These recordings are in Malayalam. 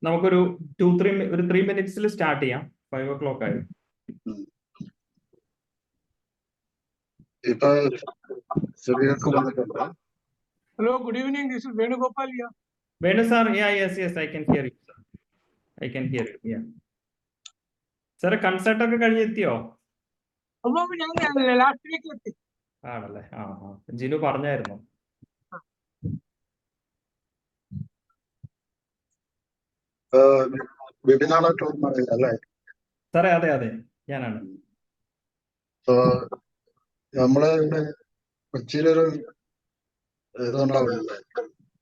നമുക്കൊരു 3 മിനിറ്റ്സിൽ സ്റ്റാർട്ട് ചെയ്യാം. 5 o'clock ആയി. Hello, good evening. This is Venugopal here. Venu sir, yeah, yes, I can hear you, sir. I can hear you, yeah. Sir, concert ഒക്കെ കഴിഞ്ഞെത്തിയോ? ലാസ്റ്റ് വീക്കിൽ എത്തി. ആണല്ലേ? ജിനു പറഞ്ഞായിരുന്നു. സാറേ, അതെ ഞാനാണ്. നമ്മള് കൊച്ചിയിലൊരു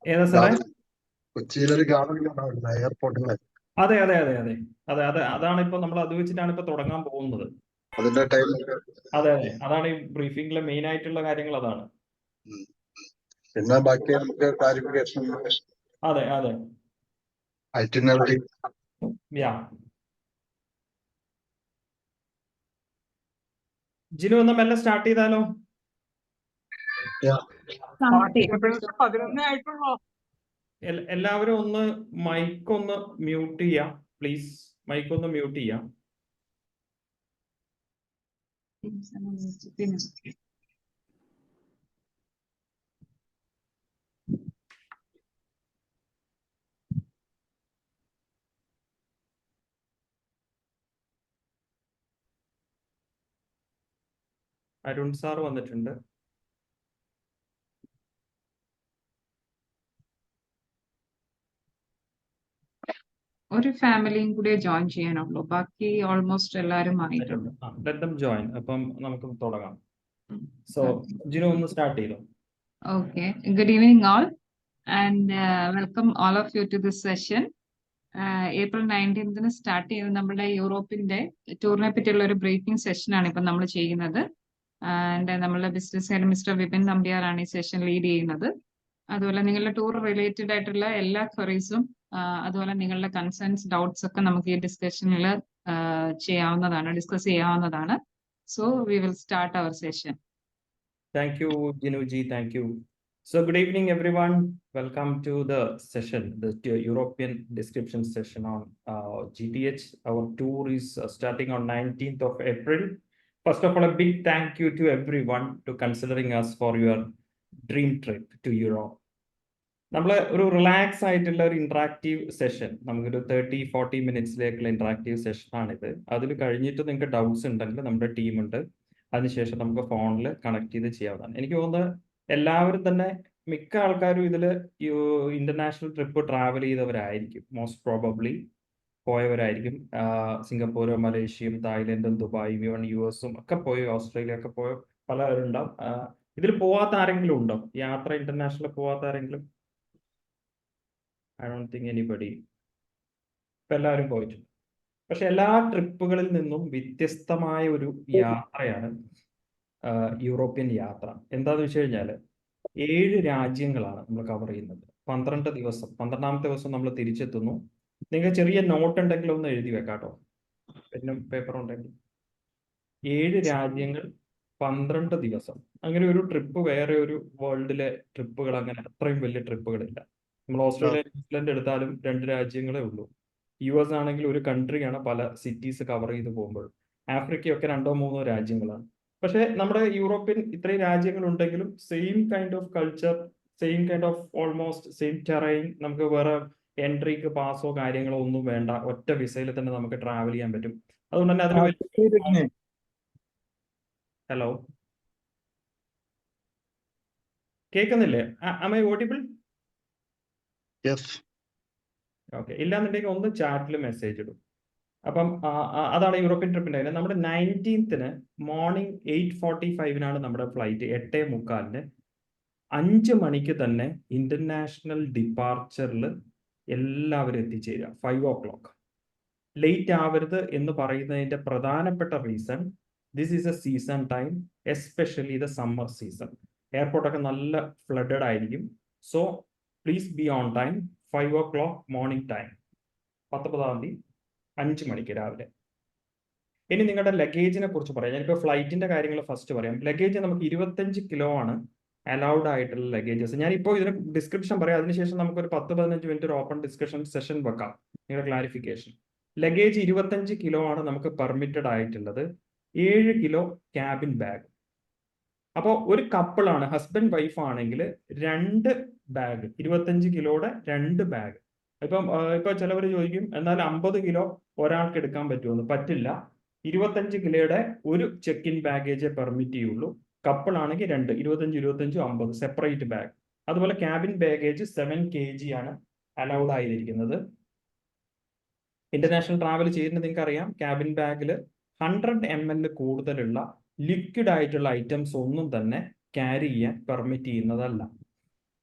ഏതാ സാറേ? കൊച്ചിയിലൊരു ഗാർഡൻ എയർപോർട്ടിലെ. അതെ, അതാണ് ഇപ്പൊ നമ്മൾ അത് വെച്ചിട്ടാണ് ഇപ്പൊ തുടങ്ങാൻ പോകുന്നത്. അതിന്റെ ടൈം. അതെ, അതാണ് ഈ ബ്രീഫിംഗിലെ മെയിൻ ആയിട്ടുള്ള കാര്യങ്ങൾ അതാണ്. പിന്നെ ബാക്കി നമുക്ക് ക്ലാരിഫിക്കേഷൻ. അതെ ഐറ്റിനറി. ജിനു ഒന്ന് മെല്ലെ സ്റ്റാർട്ട് ചെയ്താലോ? 11 ആയിട്ടുള്ളൂ. എല്ലാവരും ഒന്ന് മൈക്ക് ഒന്ന് മ്യൂട്ട് ചെയ്യാം പ്ലീസ്. മൈക്ക് ഒന്ന് മ്യൂട്ട് ചെയ്യാം. അരുൺ സാർ വന്നിട്ടുണ്ട്. ഒരു ഫാമിലിയും കൂടെ ജോയിൻ ചെയ്യാനുള്ളൂ, ബാക്കി ഓൾമോസ്റ്റ് എല്ലാവരും ആയിട്ടുണ്ട്. Let them join. അപ്പം നമുക്ക് തുടങ്ങാം. സോ ജിനു ഒന്ന് സ്റ്റാർട്ട് ചെയ്തോ. Okay, good evening all and welcome all of you to this session. April 19th start ചെയ്യുന്ന നമ്മുടെ യൂറോപ്പിന്റെ ടൂറിനെ പറ്റിയുള്ള ഒരു ബ്രീഫിംഗ് സെഷനാണ് ഇപ്പം നമ്മൾ ചെയ്യുന്നത്. ആൻഡ് നമ്മളുടെ ബിസിനസ് ഹെഡ് മിസ്റ്റർ വിപിൻ നമ്പ്യാറാണ് ഈ സെഷൻ ലീഡ് ചെയ്യുന്നത്. അതുപോലെ നിങ്ങളുടെ ടൂർ റിലേറ്റഡ് ആയിട്ടുള്ള എല്ലാ ക്വറീസും അതുപോലെ നിങ്ങളുടെ കൺസേൺസ്, ഡൗട്ട്സ് ഒക്കെ നമുക്ക് ഈ ഡിസ്കഷനിൽ ഡിസ്കസ് ചെയ്യാവുന്നതാണ്. So we will start our session. Thank you, Jinuji. Thank you. So good evening, everyone. Welcome to the session, the European description session on GTH. Our tour is starting on 19th of April. First of all, a big thank you to everyone to considering us for your dream trip to Europe. നമ്മൾ ഒരു റിലാക്സ് ആയിട്ടുള്ള ഒരു ഇന്ററാക്റ്റീവ് സെഷൻ, നമുക്കൊരു 30-40 മിനിറ്റ്സിലേക്കുള്ള ഇന്ററാക്റ്റീവ് സെഷനാണിത്. അതിൽ കഴിഞ്ഞിട്ട് നിങ്ങൾക്ക് ഡൗട്ട്സ് ഉണ്ടെങ്കിൽ നമ്മുടെ ടീമുണ്ട്, അതിനുശേഷം നമുക്ക് ഫോണിൽ കണക്ട് ചെയ്ത് ചെയ്യാവുന്നതാണ്. എനിക്ക് തോന്നുന്നത് എല്ലാവരും തന്നെ മിക്ക ആൾക്കാരും ഇതിൽ ഇന്റർനാഷണൽ ട്രിപ്പ് ട്രാവൽ ചെയ്തവരായിരിക്കും, മോസ്റ്റ് പ്രോബബ്ലി പോയവരായിരിക്കും. സിംഗപ്പൂരും മലേഷ്യയും തായ്ലൻഡും ദുബായും ഈവൻ US ഒക്കെ പോയി, ഓസ്ട്രേലിയ ഒക്കെ പോയ പലരുണ്ടാവും. ഇതിൽ പോവാത്ത ആരെങ്കിലും ഉണ്ടോ? യാത്ര ഇന്റർനാഷണൽ പോവാത്ത ആരെങ്കിലും? I don't think anybody. ഇപ്പം എല്ലാവരും പോയിട്ടുണ്ട്. പക്ഷെ എല്ലാ ട്രിപ്പുകളിൽ നിന്നും വ്യത്യസ്തമായ ഒരു യാത്രയാണ് യൂറോപ്യൻ യാത്ര. എന്താന്ന് വെച്ച് കഴിഞ്ഞാൽ 7 രാജ്യങ്ങളാണ് നമ്മൾ കവർ ചെയ്യുന്നത്. 12 ദിവസം. 12ാമത്തെ ദിവസം നമ്മൾ തിരിച്ചെത്തുന്നു. നിങ്ങൾ ചെറിയ നോട്ട് ഉണ്ടെങ്കിൽ ഒന്ന് എഴുതി വെക്കാട്ടോ, പെന്നും പേപ്പറും ഉണ്ടെങ്കിൽ. 7 രാജ്യങ്ങൾ, 12 ദിവസം. അങ്ങനെ ഒരു ട്രിപ്പ് വേറെ ഒരു വേൾഡിലെ ട്രിപ്പുകൾ അങ്ങനെ അത്രയും വലിയ ട്രിപ്പുകളില്ല. നമ്മൾ ഓസ്ട്രേലിയ, ന്യൂസിലൻഡ് എടുത്താലും 2 രാജ്യങ്ങളേ ഉള്ളൂ. US ആണെങ്കിൽ ഒരു കൺട്രിയാണ് പല സിറ്റീസ് കവർ ചെയ്ത് പോകുമ്പോൾ. ആഫ്രിക്കയൊക്കെ 2-3 രാജ്യങ്ങളാണ്. പക്ഷെ നമ്മുടെ യൂറോപ്യൻ ഇത്രയും രാജ്യങ്ങളുണ്ടെങ്കിലും same kind of culture, same kind of almost same terrain. നമുക്ക് വേറെ എൻട്രിക്ക് പാസോ കാര്യങ്ങളോ ഒന്നും വേണ്ട, ഒറ്റ വിസയിൽ തന്നെ നമുക്ക് ട്രാവൽ ചെയ്യാൻ പറ്റും. അതുകൊണ്ട് തന്നെ അതിന് ഹലോ, കേൾക്കുന്നില്ലേ? am I audible? ഓക്കെ, ഇല്ലാന്നുണ്ടെങ്കിൽ ഒന്ന് ചാറ്റിൽ മെസ്സേജ് ഇടും. അപ്പം അതാണ് യൂറോപ്യൻ ട്രിപ്പിന്റെ കാര്യം. നമ്മുടെ 19th മോർണിംഗ് 8:45 നമ്മുടെ ഫ്ലൈറ്റ്. 8:45 5 മണിക്ക് തന്നെ ഇന്റർനാഷണൽ ഡിപ്പാർച്ചറിൽ എല്ലാവരും എത്തിച്ചേരുക. 5 o'clock. ലേറ്റ് ആവരുത് എന്ന് പറയുന്നതിന്റെ പ്രധാനപ്പെട്ട reason, this is a season time, especially the summer season. എയർപോർട്ടൊക്കെ നല്ല ഫ്ലഡഡ് ആയിരിക്കും. So please be on time. 5 o'clock morning time, 19 5 മണിക്ക് രാവിലെ. ഇനി നിങ്ങളുടെ ലഗേജിനെ കുറിച്ച് പറയാം. ഞാനിപ്പോൾ ഫ്ലൈറ്റിന്റെ കാര്യങ്ങൾ ഫസ്റ്റ് പറയാം. ലഗേജ് നമുക്ക് 25 കിലോ ആണ് അലൗഡ് ആയിട്ടുള്ള ലഗേജസ്. ഞാനിപ്പോൾ ഇതിന് ഡിസ്ക്രിപ്ഷൻ പറയാം, അതിനുശേഷം നമുക്കൊരു 10-15 മിനിറ്റ് ഒരു ഓപ്പൺ ഡിസ്കഷൻ സെഷൻ വെക്കാം, നിങ്ങളുടെ ക്ലാരിഫിക്കേഷൻ. ലഗേജ് 25 കിലോ ആണ് നമുക്ക് പെർമിറ്റഡ് ആയിട്ടുള്ളത്. 7 കിലോ ക്യാബിൻ ബാഗ്. അപ്പോൾ ഒരു കപ്പിളാണ്, ഹസ്ബൻഡ് വൈഫ് ആണെങ്കിൽ 2 ബാഗ്, 25 കിലോയുടെ 2 ബാഗ്. ഇപ്പൊ ചിലവർ ചോദിക്കും, എന്നാൽ 50 കിലോ ഒരാൾക്ക് എടുക്കാൻ പറ്റുമെന്ന്. പറ്റില്ല. 25 കിലോയുടെ ഒരു ചെക്ക് ഇൻ ബാഗേജ് പെർമിറ്റ് ചെയ്യുള്ളൂ. കപ്പിൾ ആണെങ്കിൽ 2, 25, 50 സെപ്പറേറ്റ് ബാഗ്. അതുപോലെ ക്യാബിൻ ബാഗേജ് 7 kg ആണ് അലൗഡ് ആയിരിക്കുന്നത്. ഇന്റർനാഷണൽ ട്രാവൽ ചെയ്യുന്നത് നിങ്ങൾക്ക് അറിയാം, ക്യാബിൻ ബാഗിൽ 100 ml കൂടുതലുള്ള ലിക്വിഡ് ആയിട്ടുള്ള ഐറ്റംസ് ഒന്നും തന്നെ ക്യാരി ചെയ്യാൻ പെർമിറ്റ് ചെയ്യുന്നതല്ല.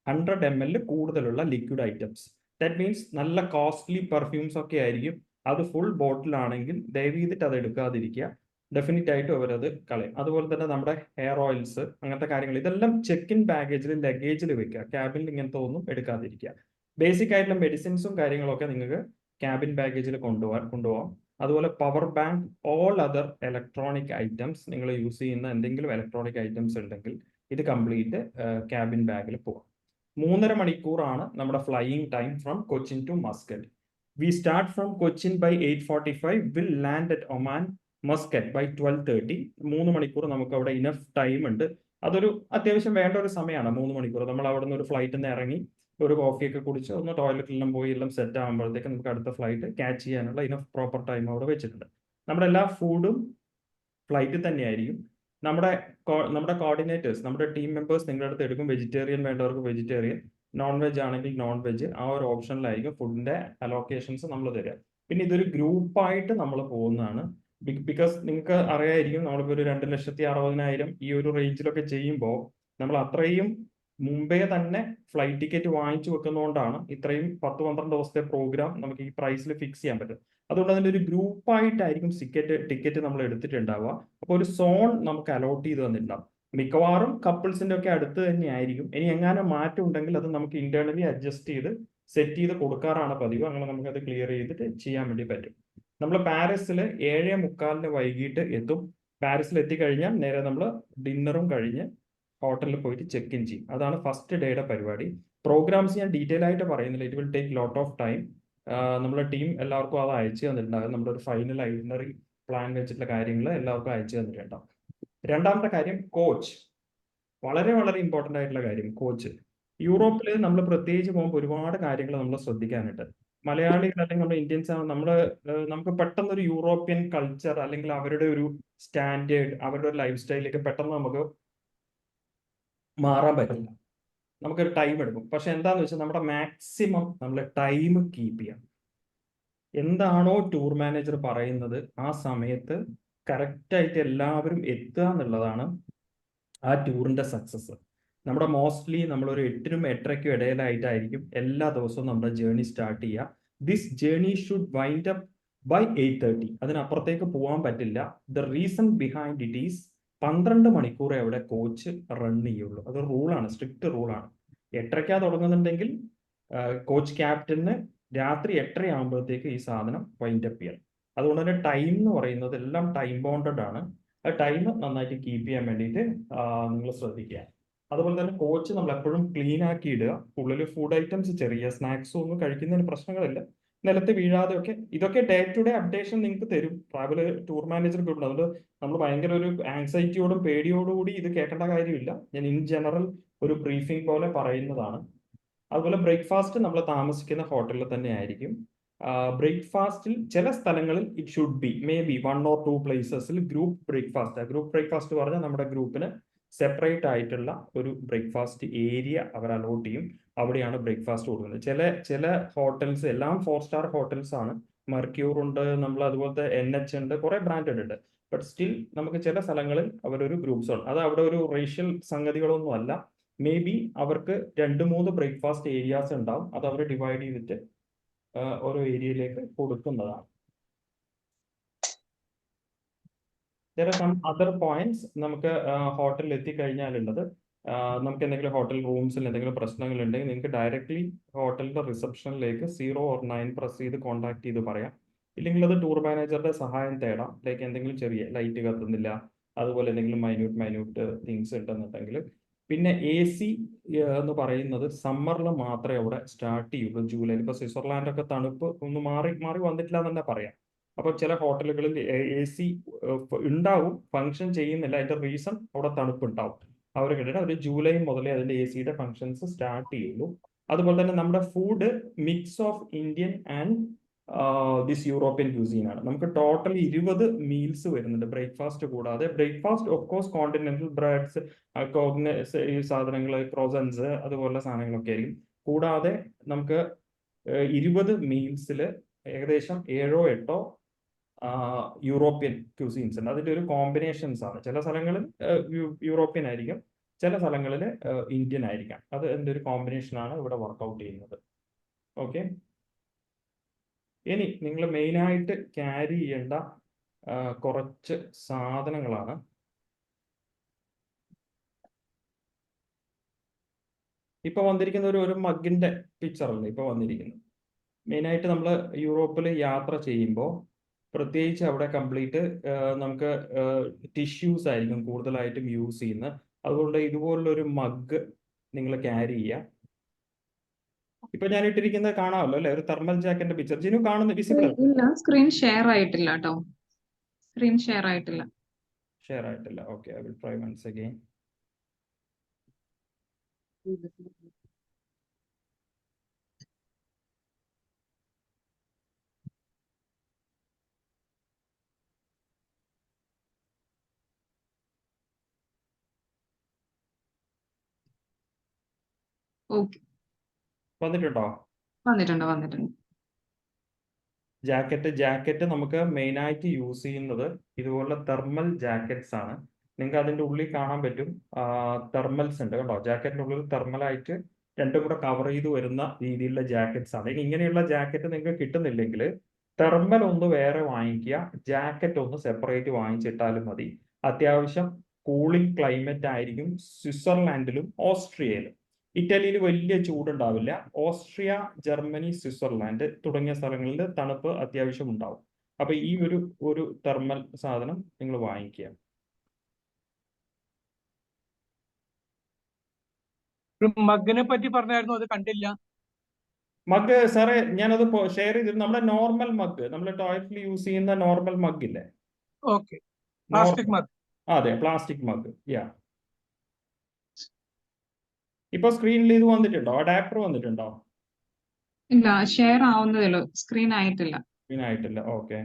100 ml കൂടുതലുള്ള ലിക്വിഡ് ഐറ്റംസ്, ദാറ്റ് മീൻസ് നല്ല കോസ്റ്റ്ലി പെർഫ്യൂംസ് ഒക്കെ ആയിരിക്കും. അത് ഫുൾ ബോട്ടിലാണെങ്കിൽ ദയവ് ചെയ്തിട്ട് അത് എടുക്കാതിരിക്കുക. ഡെഫിനറ്റ് ആയിട്ടും അവരത് കളയും. അതുപോലെ തന്നെ നമ്മുടെ ഹെയർ ഓയിൽസ്, അങ്ങനത്തെ കാര്യങ്ങൾ, ഇതെല്ലാം ചെക്ക് ഇൻ ബാഗേജിൽ ലഗേജിൽ വെക്കുക. ക്യാബിനിൽ ഇങ്ങനത്തെ ഒന്നും എടുക്കാതിരിക്കുക. ബേസിക് ആയിട്ടുള്ള മെഡിസിൻസും കാര്യങ്ങളൊക്കെ നിങ്ങൾക്ക് ക്യാബിൻ ബാഗേജിൽ കൊണ്ടുപോകാം. അതുപോലെ power bank, all other electronic items, നിങ്ങൾ യൂസ് ചെയ്യുന്ന എന്തെങ്കിലും ഇലക്ട്രോണിക് ഐറ്റംസ് ഉണ്ടെങ്കിൽ ഇത് കംപ്ലീറ്റ് ക്യാബിൻ ബാഗിൽ പോകാം. 3.5 മണിക്കൂറാണ് നമ്മുടെ flying time from Cochin to Muscat. We start from Cochin by 8:45, will land at Oman Muscat by 12:30. 3 മണിക്കൂർ നമുക്ക് അവിടെ ഇനഫ് ടൈം ഉണ്ട്. അതൊരു അത്യാവശ്യം വേണ്ട ഒരു സമയമാണ് 3 മണിക്കൂർ. നമ്മൾ അവിടെ നിന്ന് ഒരു ഫ്ലൈറ്റിൽ നിന്ന് ഇറങ്ങി ഒരു കോഫിയൊക്കെ കുടിച്ച് ഒന്ന് ടോയ്ലറ്റിലെല്ലാം പോയി എല്ലാം സെറ്റ് ആകുമ്പോഴത്തേക്ക് നമുക്ക് അടുത്ത ഫ്ലൈറ്റ് ക്യാച്ച് ചെയ്യാനുള്ള ഇനഫ് പ്രോപ്പർ ടൈം അവിടെ വെച്ചിട്ടുണ്ട്. നമ്മുടെ എല്ലാ ഫുഡും ഫ്ലൈറ്റിൽ തന്നെയായിരിക്കും. നമ്മുടെ കോർഡിനേറ്റേഴ്സ്, നമ്മുടെ ടീം മെമ്പേഴ്സ് നിങ്ങളുടെ അടുത്ത് എടുക്കും. വെജിറ്റേറിയൻ വേണ്ടവർക്ക് വെജിറ്റേറിയൻ, നോൺ വെജ് ആണെങ്കിൽ നോൺ വെജ്, ആ ഒരു ഓപ്ഷനിലായിരിക്കും ഫുഡിന്റെ അലോക്കേഷൻസ് നമ്മൾ തരിക. പിന്നെ ഇതൊരു ഗ്രൂപ്പായിട്ട് നമ്മൾ പോകുന്നതാണ്. ബിക്കോസ് നിങ്ങൾക്ക് അറിയായിരിക്കും, നമ്മളിപ്പോൾ ഒരു 2,60,000 ഈ ഒരു റേഞ്ചിലൊക്കെ ചെയ്യുമ്പോൾ നമ്മൾ അത്രയും മുമ്പേ തന്നെ ഫ്ലൈറ്റ് ടിക്കറ്റ് വാങ്ങിച്ചു വെക്കുന്നതുകൊണ്ടാണ് ഇത്രയും 10-12 ദിവസത്തെ പ്രോഗ്രാം നമുക്ക് ഈ പ്രൈസിൽ ഫിക്സ് ചെയ്യാൻ പറ്റും. അതുകൊണ്ട് അതിൻ്റെ ഒരു ഗ്രൂപ്പായിട്ടായിരിക്കും ടിക്കറ്റ് നമ്മൾ എടുത്തിട്ടുണ്ടാവുക. അപ്പോൾ ഒരു സോൺ നമുക്ക് അലോട്ട് ചെയ്ത് തന്നിട്ടുണ്ടാവും. മിക്കവാറും കപ്പിൾസിന്റെ ഒക്കെ അടുത്ത് തന്നെ ആയിരിക്കും. ഇനി എങ്ങാനും മാറ്റം ഉണ്ടെങ്കിൽ അത് നമുക്ക് ഇന്റേണലി അഡ്ജസ്റ്റ് ചെയ്ത് സെറ്റ് ചെയ്ത് കൊടുക്കാറാണ് പതിവ്. അങ്ങനെ നമുക്കത് ക്ലിയർ ചെയ്തിട്ട് ചെയ്യാൻ വേണ്ടി പറ്റും. നമ്മൾ പാരീസിൽ 7:45 വൈകിട്ട് എത്തും. പാരീസിൽ എത്തിക്കഴിഞ്ഞാൽ നേരെ നമ്മൾ ഡിന്നറും കഴിഞ്ഞ് ഹോട്ടലിൽ പോയിട്ട് ചെക്ക് ഇൻ ചെയ്യും. അതാണ് ഫസ്റ്റ് ഡേയുടെ പരിപാടി. പ്രോഗ്രാംസ് ഞാൻ ഡീറ്റെയിൽ ആയിട്ട് പറയുന്നില്ല, it will take lot of time. നമ്മുടെ ടീം എല്ലാവർക്കും അത് അയച്ചു തന്നിട്ടുണ്ടാകും. നമ്മുടെ ഒരു ഫൈനൽ ഐറ്റിനറി പ്ലാൻ വെച്ചിട്ടുള്ള കാര്യങ്ങൾ എല്ലാവർക്കും അയച്ചു തന്നിട്ടുണ്ടാവും. രണ്ടാമത്തെ കാര്യം കോച്ച്, വളരെ വളരെ ഇമ്പോർട്ടൻ്റ് ആയിട്ടുള്ള കാര്യം കോച്ച്. യൂറോപ്പിൽ നമ്മൾ പ്രത്യേകിച്ച് പോകുമ്പോൾ ഒരുപാട് കാര്യങ്ങൾ നമ്മൾ ശ്രദ്ധിക്കാനുണ്ട്. മലയാളികൾ അല്ലെങ്കിൽ നമ്മുടെ ഇന്ത്യൻസ് ആണ്, നമുക്ക് പെട്ടെന്ന് ഒരു യൂറോപ്യൻ കൾച്ചർ അല്ലെങ്കിൽ അവരുടെ ഒരു സ്റ്റാൻഡേർഡ്, അവരുടെ ഒരു ലൈഫ് സ്റ്റൈലിലേക്ക് പെട്ടെന്ന് നമുക്ക് മാറാൻ പറ്റില്ല. നമുക്കൊരു ടൈം എടുക്കും. പക്ഷെ എന്താന്ന് വെച്ചാൽ നമ്മുടെ മാക്സിമം നമ്മൾ ടൈം കീപ്പ് ചെയ്യാം. എന്താണോ ടൂർ മാനേജർ പറയുന്നത് ആ സമയത്ത് കറക്റ്റായിട്ട് എല്ലാവരും എത്തുക എന്നുള്ളതാണ് ആ ടൂറിന്റെ സക്സസ്. നമ്മുടെ മോസ്റ്റ്ലി നമ്മളൊരു 8-നും 8:30-ക്കും ഇടയിലായിട്ടായിരിക്കും എല്ലാ ദിവസവും നമ്മുടെ ജേർണി സ്റ്റാർട്ട് ചെയ്യുക. This journey should wind up by 8:30. അതിനപ്പുറത്തേക്ക് പോകാൻ പറ്റില്ല. The reason behind it is 12 മണിക്കൂറേ അവിടെ കോച്ച് റൺ ചെയ്യുള്ളൂ. അത് റൂളാണ്, സ്ട്രിക്റ്റ് റൂളാണ്. 8:30 തുടങ്ങുന്നുണ്ടെങ്കിൽ കോച്ച് ക്യാപ്റ്റന് രാത്രി 8:30 ആകുമ്പോഴത്തേക്ക് ഈ സാധനം വൈൻഡ് അപ്പ് ചെയ്യണം. അതുകൊണ്ട് തന്നെ ടൈം എന്ന് പറയുന്നത് എല്ലാം ടൈം ബൗണ്ടഡ് ആണ്. ആ ടൈം നന്നായിട്ട് കീപ്പ് ചെയ്യാൻ വേണ്ടിയിട്ട് നിങ്ങൾ ശ്രദ്ധിക്കുക. അതുപോലെ തന്നെ കോച്ച് നമ്മൾ എപ്പോഴും ക്ലീൻ ആക്കി ഇടുക. ഉള്ളിൽ ഫുഡ് ഐറ്റംസ്, ചെറിയ സ്നാക്സും ഒന്നും കഴിക്കുന്നതിന് പ്രശ്നങ്ങളില്ല. നിലത്ത് വീഴാതെ ഒക്കെ, ഇതൊക്കെ ഡേ ടു ഡേ അപ്ഡേഷൻ നിങ്ങൾക്ക് തരും ട്രാവൽ ടൂർ മാനേജർ ഗ്രൂപ്പിൽ. അതുകൊണ്ട് നമ്മൾ ഭയങ്കര ഒരു ആങ്സൈറ്റിയോടും പേടിയോടും കൂടി ഇത് കേൾക്കേണ്ട കാര്യമില്ല. ഞാൻ ഇൻ ജനറൽ ഒരു ബ്രീഫിംഗ് പോലെ പറയുന്നതാണ്. അതുപോലെ ബ്രേക്ക്ഫാസ്റ്റ് നമ്മൾ താമസിക്കുന്ന ഹോട്ടലിൽ തന്നെ ആയിരിക്കും. ബ്രേക്ക്ഫാസ്റ്റിൽ ചില സ്ഥലങ്ങളിൽ it should be may be 1 or 2 പ്ലേസസിൽ ഗ്രൂപ്പ് ബ്രേക്ക്ഫാസ്റ്റ്. ഗ്രൂപ്പ് ബ്രേക്ക്ഫാസ്റ്റ് പറഞ്ഞാൽ നമ്മുടെ ഗ്രൂപ്പിന് സെപ്പറേറ്റ് ആയിട്ടുള്ള ഒരു ബ്രേക്ക്ഫാസ്റ്റ് ഏരിയ അവർ അലോട്ട് ചെയ്യും. അവിടെയാണ് ബ്രേക്ക്ഫാസ്റ്റ് കൊടുക്കുന്നത്. ചില ഹോട്ടൽസ്, എല്ലാം 4-star ഹോട്ടൽസ് ആണ്. മർക്യൂർ ഉണ്ട്, നമ്മൾ അതുപോലത്തെ NH ഉണ്ട്, കുറെ ബ്രാൻഡഡ് ഉണ്ട്. ബട്ട് സ്റ്റിൽ നമുക്ക് ചില സ്ഥലങ്ങളിൽ അവരൊരു ഗ്രൂപ്പ് സോൺ, അത് അവിടെ ഒരു റേഷ്യൽ സംഗതികളൊന്നും അല്ല. മേ ബി അവർക്ക് 2-3 ബ്രേക്ക്ഫാസ്റ്റ് ഏരിയാസ് ഉണ്ടാവും. അത് അവർ ഡിവൈഡ് ചെയ്തിട്ട് ഓരോ ഏരിയയിലേക്ക് കൊടുക്കുന്നതാണ്. There are some other points നമുക്ക് ഹോട്ടലിൽ എത്തിക്കഴിഞ്ഞാലുള്ളത്. നമുക്ക് എന്തെങ്കിലും ഹോട്ടൽ റൂംസിൽ എന്തെങ്കിലും പ്രശ്നങ്ങൾ ഉണ്ടെങ്കിൽ നിങ്ങൾക്ക് ഡയറക്ട്ലി ഹോട്ടലിന്റെ റിസപ്ഷനിലേക്ക് 0 or 9 പ്രസ് ചെയ്ത് കോൺടാക്ട് ചെയ്ത് പറയാം. ഇല്ലെങ്കിൽ അത് ടൂർ മാനേജറുടെ സഹായം തേടാം. ലൈക്ക് എന്തെങ്കിലും ചെറിയ ലൈറ്റ് കത്തുന്നില്ല, അതുപോലെ എന്തെങ്കിലും മൈന്യൂട്ട് തിങ്സ് ഉണ്ടെന്നുണ്ടെങ്കിൽ. പിന്നെ AC എന്ന് പറയുന്നത് സമ്മറിൽ മാത്രമേ അവിടെ സ്റ്റാർട്ട് ചെയ്യുള്ളൂ, ജൂലൈയിൽ. ഇപ്പോൾ സ്വിറ്റ്സർലാൻഡൊക്കെ തണുപ്പ് ഒന്ന് മാറി വന്നിട്ടില്ല എന്ന് തന്നെ പറയാം. അപ്പോൾ ചില ഹോട്ടലുകളിൽ AC ഉണ്ടാവും, ഫങ്ഷൻ ചെയ്യുന്നില്ല. അതിന്റെ റീസൺ അവിടെ തണുപ്പ് ഉണ്ടാവും. അവർ കേട്ടിട്ട് ഒരു ജൂലൈ മുതലേ അതിന്റെ AC ഫങ്ഷൻസ് സ്റ്റാർട്ട് ചെയ്യുള്ളൂ. അതുപോലെ തന്നെ നമ്മുടെ food mix of Indian and this European cuisine ആണ്. നമുക്ക് ടോട്ടൽ 20 മീൽസ് വരുന്നുണ്ട് ബ്രേക്ക്ഫാസ്റ്റ് കൂടാതെ. Breakfast of course continental breads, ഈ സാധനങ്ങൾ, ക്രോസൻസ്, അതുപോലുള്ള സാധനങ്ങളൊക്കെ ആയിരിക്കും. കൂടാതെ നമുക്ക് 20 മീൽസിൽ ഏകദേശം 7-8 യൂറോപ്യൻ ക്യൂസീൻസ് ഉണ്ട്. അതിന്റെ ഒരു കോമ്പിനേഷൻസ് ആണ്. ചില സ്ഥലങ്ങളിൽ യൂറോപ്യൻ ആയിരിക്കും, ചില സ്ഥലങ്ങളിൽ ഇന്ത്യൻ ആയിരിക്കാം. അത് അതിന്റെ ഒരു കോമ്പിനേഷൻ ആണ് ഇവിടെ വർക്ക്ഔട്ട് ചെയ്യുന്നത്. ഓക്കെ, ഇനി നിങ്ങൾ മെയിനായിട്ട് ക്യാരി ചെയ്യേണ്ട കുറച്ച് സാധനങ്ങളാണ്. ഇപ്പൊ വന്നിരിക്കുന്ന ഒരു മഗ്ഗിന്റെ പിക്ചറല്ലേ ഇപ്പൊ വന്നിരിക്കുന്നത്. മെയിനായിട്ട് നമ്മൾ യൂറോപ്പിൽ യാത്ര ചെയ്യുമ്പോൾ പ്രത്യേകിച്ച് അവിടെ കംപ്ലീറ്റ് നമുക്ക് ടിഷ്യൂസ് ആയിരിക്കും കൂടുതലായിട്ടും യൂസ് ചെയ്യുന്നത്. അതുകൊണ്ട് ഇതുപോലുള്ള ഒരു മഗ് നിങ്ങൾ ക്യാരി ചെയ്യുക. ഇപ്പൊ ഞാൻ ഇട്ടിരിക്കുന്നത് കാണാമല്ലോ അല്ലെ, ഒരു തെർമൽ ജാക്കറ്റിന്റെ പിക്ചർ. ജിനു കാണുന്ന വിസിബിൾ ഇല്ല, സ്ക്രീൻ ഷെയർ ആയിട്ടില്ല കേട്ടോ. സ്ക്രീൻ ഷെയർ ആയിട്ടില്ല. ഷെയർ ആയിട്ടില്ല. Okay, I will try once again. Okay, വന്നിട്ടുണ്ടോ? വന്നിട്ടുണ്ട്. ജാക്കറ്റ് നമുക്ക് മെയിൻ ആയിട്ട് യൂസ് ചെയ്യുന്നത് ഇതുപോലുള്ള തെർമൽ ജാക്കറ്റ്സ് ആണ്. നിങ്ങൾക്ക് അതിന്റെ ഉള്ളിൽ കാണാൻ പറ്റും തെർമൽസ് ഉണ്ട് കേട്ടോ. ജാക്കറ്റിന്റെ ഉള്ളിൽ തെർമലായിട്ട് രണ്ടും കൂടെ കവർ ചെയ്ത് വരുന്ന രീതിയിലുള്ള ജാക്കറ്റ്സ് ആണ്. ഇനി ഇങ്ങനെയുള്ള ജാക്കറ്റ് നിങ്ങൾക്ക് കിട്ടുന്നില്ലെങ്കിൽ തെർമൽ ഒന്ന് വേറെ വാങ്ങിക്കുക, ജാക്കറ്റ് ഒന്ന് സെപ്പറേറ്റ് വാങ്ങിച്ചിട്ടാലും മതി. അത്യാവശ്യം കൂളിംഗ് ക്ലൈമറ്റ് ആയിരിക്കും സ്വിറ്റ്സർലാൻഡിലും ഓസ്ട്രിയയിലും. ഇറ്റലിയിൽ വലിയ ചൂടുണ്ടാവില്ല. ഓസ്ട്രിയ, ജർമ്മനി, സ്വിറ്റ്സർലാൻഡ് തുടങ്ങിയ സ്ഥലങ്ങളിൽ തണുപ്പ് അത്യാവശ്യം ഉണ്ടാവും. അപ്പൊ ഈ ഒരു തെർമൽ സാധനം നിങ്ങൾ വാങ്ങിക്കുക. മഗ്ഗിനെ പറ്റി പറഞ്ഞായിരുന്നു, അത് കണ്ടില്ല. മഗ് സാറേ ഞാനത് ഷെയർ ചെയ്തിരുന്നു. നമ്മുടെ നോർമൽ മഗ്, നമ്മൾ ടോയ്ലറ്റിൽ യൂസ് ചെയ്യുന്ന നോർമൽ മഗ് ഇല്ലേ? Okay, plastic mug. അതെ, പ്ലാസ്റ്റിക് മഗ്. യാ, ഇപ്പൊ സ്ക്രീനിൽ ഇത് വന്നിട്ടുണ്ടോ? അഡാപ്റ്റർ വന്നിട്ടുണ്ടോ? ഇല്ല, ഷെയർ ആവുന്നതേ ഉള്ളൂ, സ്ക്രീൻ ആയിട്ടില്ല. സ്ക്രീൻ ആയിട്ടില്ല. ഓക്കെ,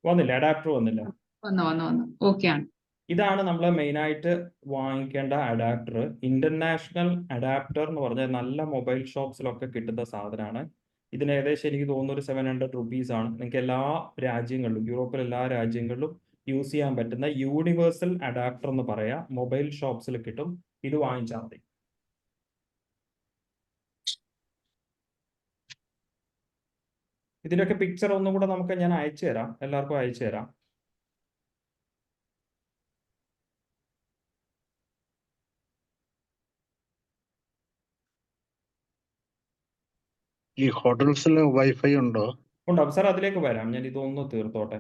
വന്നില്ല, അഡാപ്റ്റർ വന്നില്ല. വന്നു. ഓക്കെ ആണ്. ഇതാണ് നമ്മൾ മെയിനായിട്ട് വാങ്ങിക്കേണ്ട അഡാപ്റ്റർ. ഇന്റർനാഷണൽ അഡാപ്റ്റർ എന്ന് പറഞ്ഞാൽ നല്ല മൊബൈൽ ഷോപ്സിലൊക്കെ കിട്ടുന്ന സാധനമാണ്. ഇതിന് ഏകദേശം എനിക്ക് തോന്നുന്നു ഒരു 700 rupees ആണ്. നിങ്ങൾക്ക് എല്ലാ രാജ്യങ്ങളിലും, യൂറോപ്പിലെ എല്ലാ രാജ്യങ്ങളിലും യൂസ് ചെയ്യാൻ പറ്റുന്ന യൂണിവേഴ്സൽ അഡാപ്റ്റർ എന്ന് പറയാം. മൊബൈൽ ഷോപ്സിൽ കിട്ടും. ഇത് വാങ്ങിച്ചാൽ മതി. ഇതിന്റെയൊക്കെ പിക്ചർ ഒന്നും കൂടെ ഞാൻ അയച്ചു തരാം, എല്ലാവർക്കും അയച്ചു തരാം. ഈ ഹോട്ടൽസിൽ വൈഫൈ ഉണ്ടോ? ഉണ്ടാവും സാർ, അതിലേക്ക് വരാം. ഞാൻ ഇതൊന്ന് തീർത്തോട്ടെ.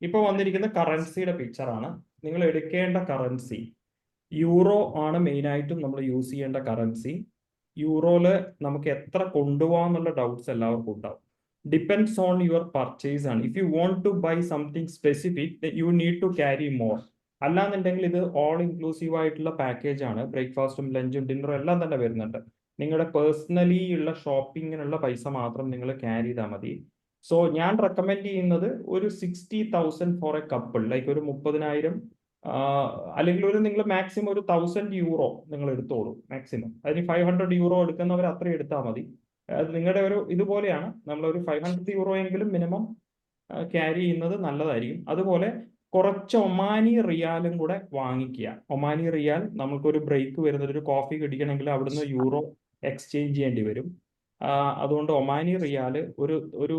ഇപ്പൊ വന്നിരിക്കുന്ന കറൻസിയുടെ പിക്ചറാണ്. നിങ്ങൾ എടുക്കേണ്ട കറൻസി യൂറോ ആണ്. മെയിനായിട്ടും നമ്മൾ യൂസ് ചെയ്യേണ്ട കറൻസി. യൂറോയില് നമുക്ക് എത്ര കൊണ്ടുപോകാന്നുള്ള ഡൗട്ട്സ് എല്ലാവർക്കും ഉണ്ടാവും. ഡിപ്പെൻഡ്സ് ഓൺ യുവർ പർച്ചേസ് ആണ്. If you want to buy something specific you need to carry more. അല്ലാന്നുണ്ടെങ്കിൽ ഇത് ഓൾ ഇൻക്ലൂസീവ് ആയിട്ടുള്ള പാക്കേജ് ആണ്. ബ്രേക്ക്ഫാസ്റ്റും ലഞ്ചും ഡിന്നറും എല്ലാം തന്നെ വരുന്നുണ്ട്. നിങ്ങളുടെ പേഴ്സണലി ഉള്ള ഷോപ്പിങ്ങിനുള്ള പൈസ മാത്രം നിങ്ങൾ ക്യാരി ചെയ്താൽ മതി. സോ ഞാൻ റെക്കമെൻഡ് ചെയ്യുന്നത് ഒരു 60,000 ഫോർ എ കപ്പിൾ, ലൈക്ക് ഒരു 30,000 അല്ലെങ്കിൽ നിങ്ങൾ മാക്സിമം ഒരു 1,000 euro നിങ്ങൾ എടുത്തോളൂ മാക്സിമം. അതിന് 500 euro എടുക്കുന്നവർ അത്രയും എടുത്താൽ മതി. അത് നിങ്ങളുടെ ഒരു ഇതുപോലെയാണ്. നമ്മളൊരു 500 euro എങ്കിലും മിനിമം ക്യാരി ചെയ്യുന്നത് നല്ലതായിരിക്കും. അതുപോലെ കുറച്ച് ഒമാനി റിയാലും കൂടെ വാങ്ങിക്കുക. ഒമാനി റിയാൽ നമുക്കൊരു ബ്രേക്ക് വരുന്നത്, ഒരു കോഫി കുടിക്കണമെങ്കിൽ അവിടുന്ന് യൂറോ എക്സ്ചേഞ്ച് ചെയ്യേണ്ടി വരും. അതുകൊണ്ട് ഒമാനി റിയാൽ ഒരു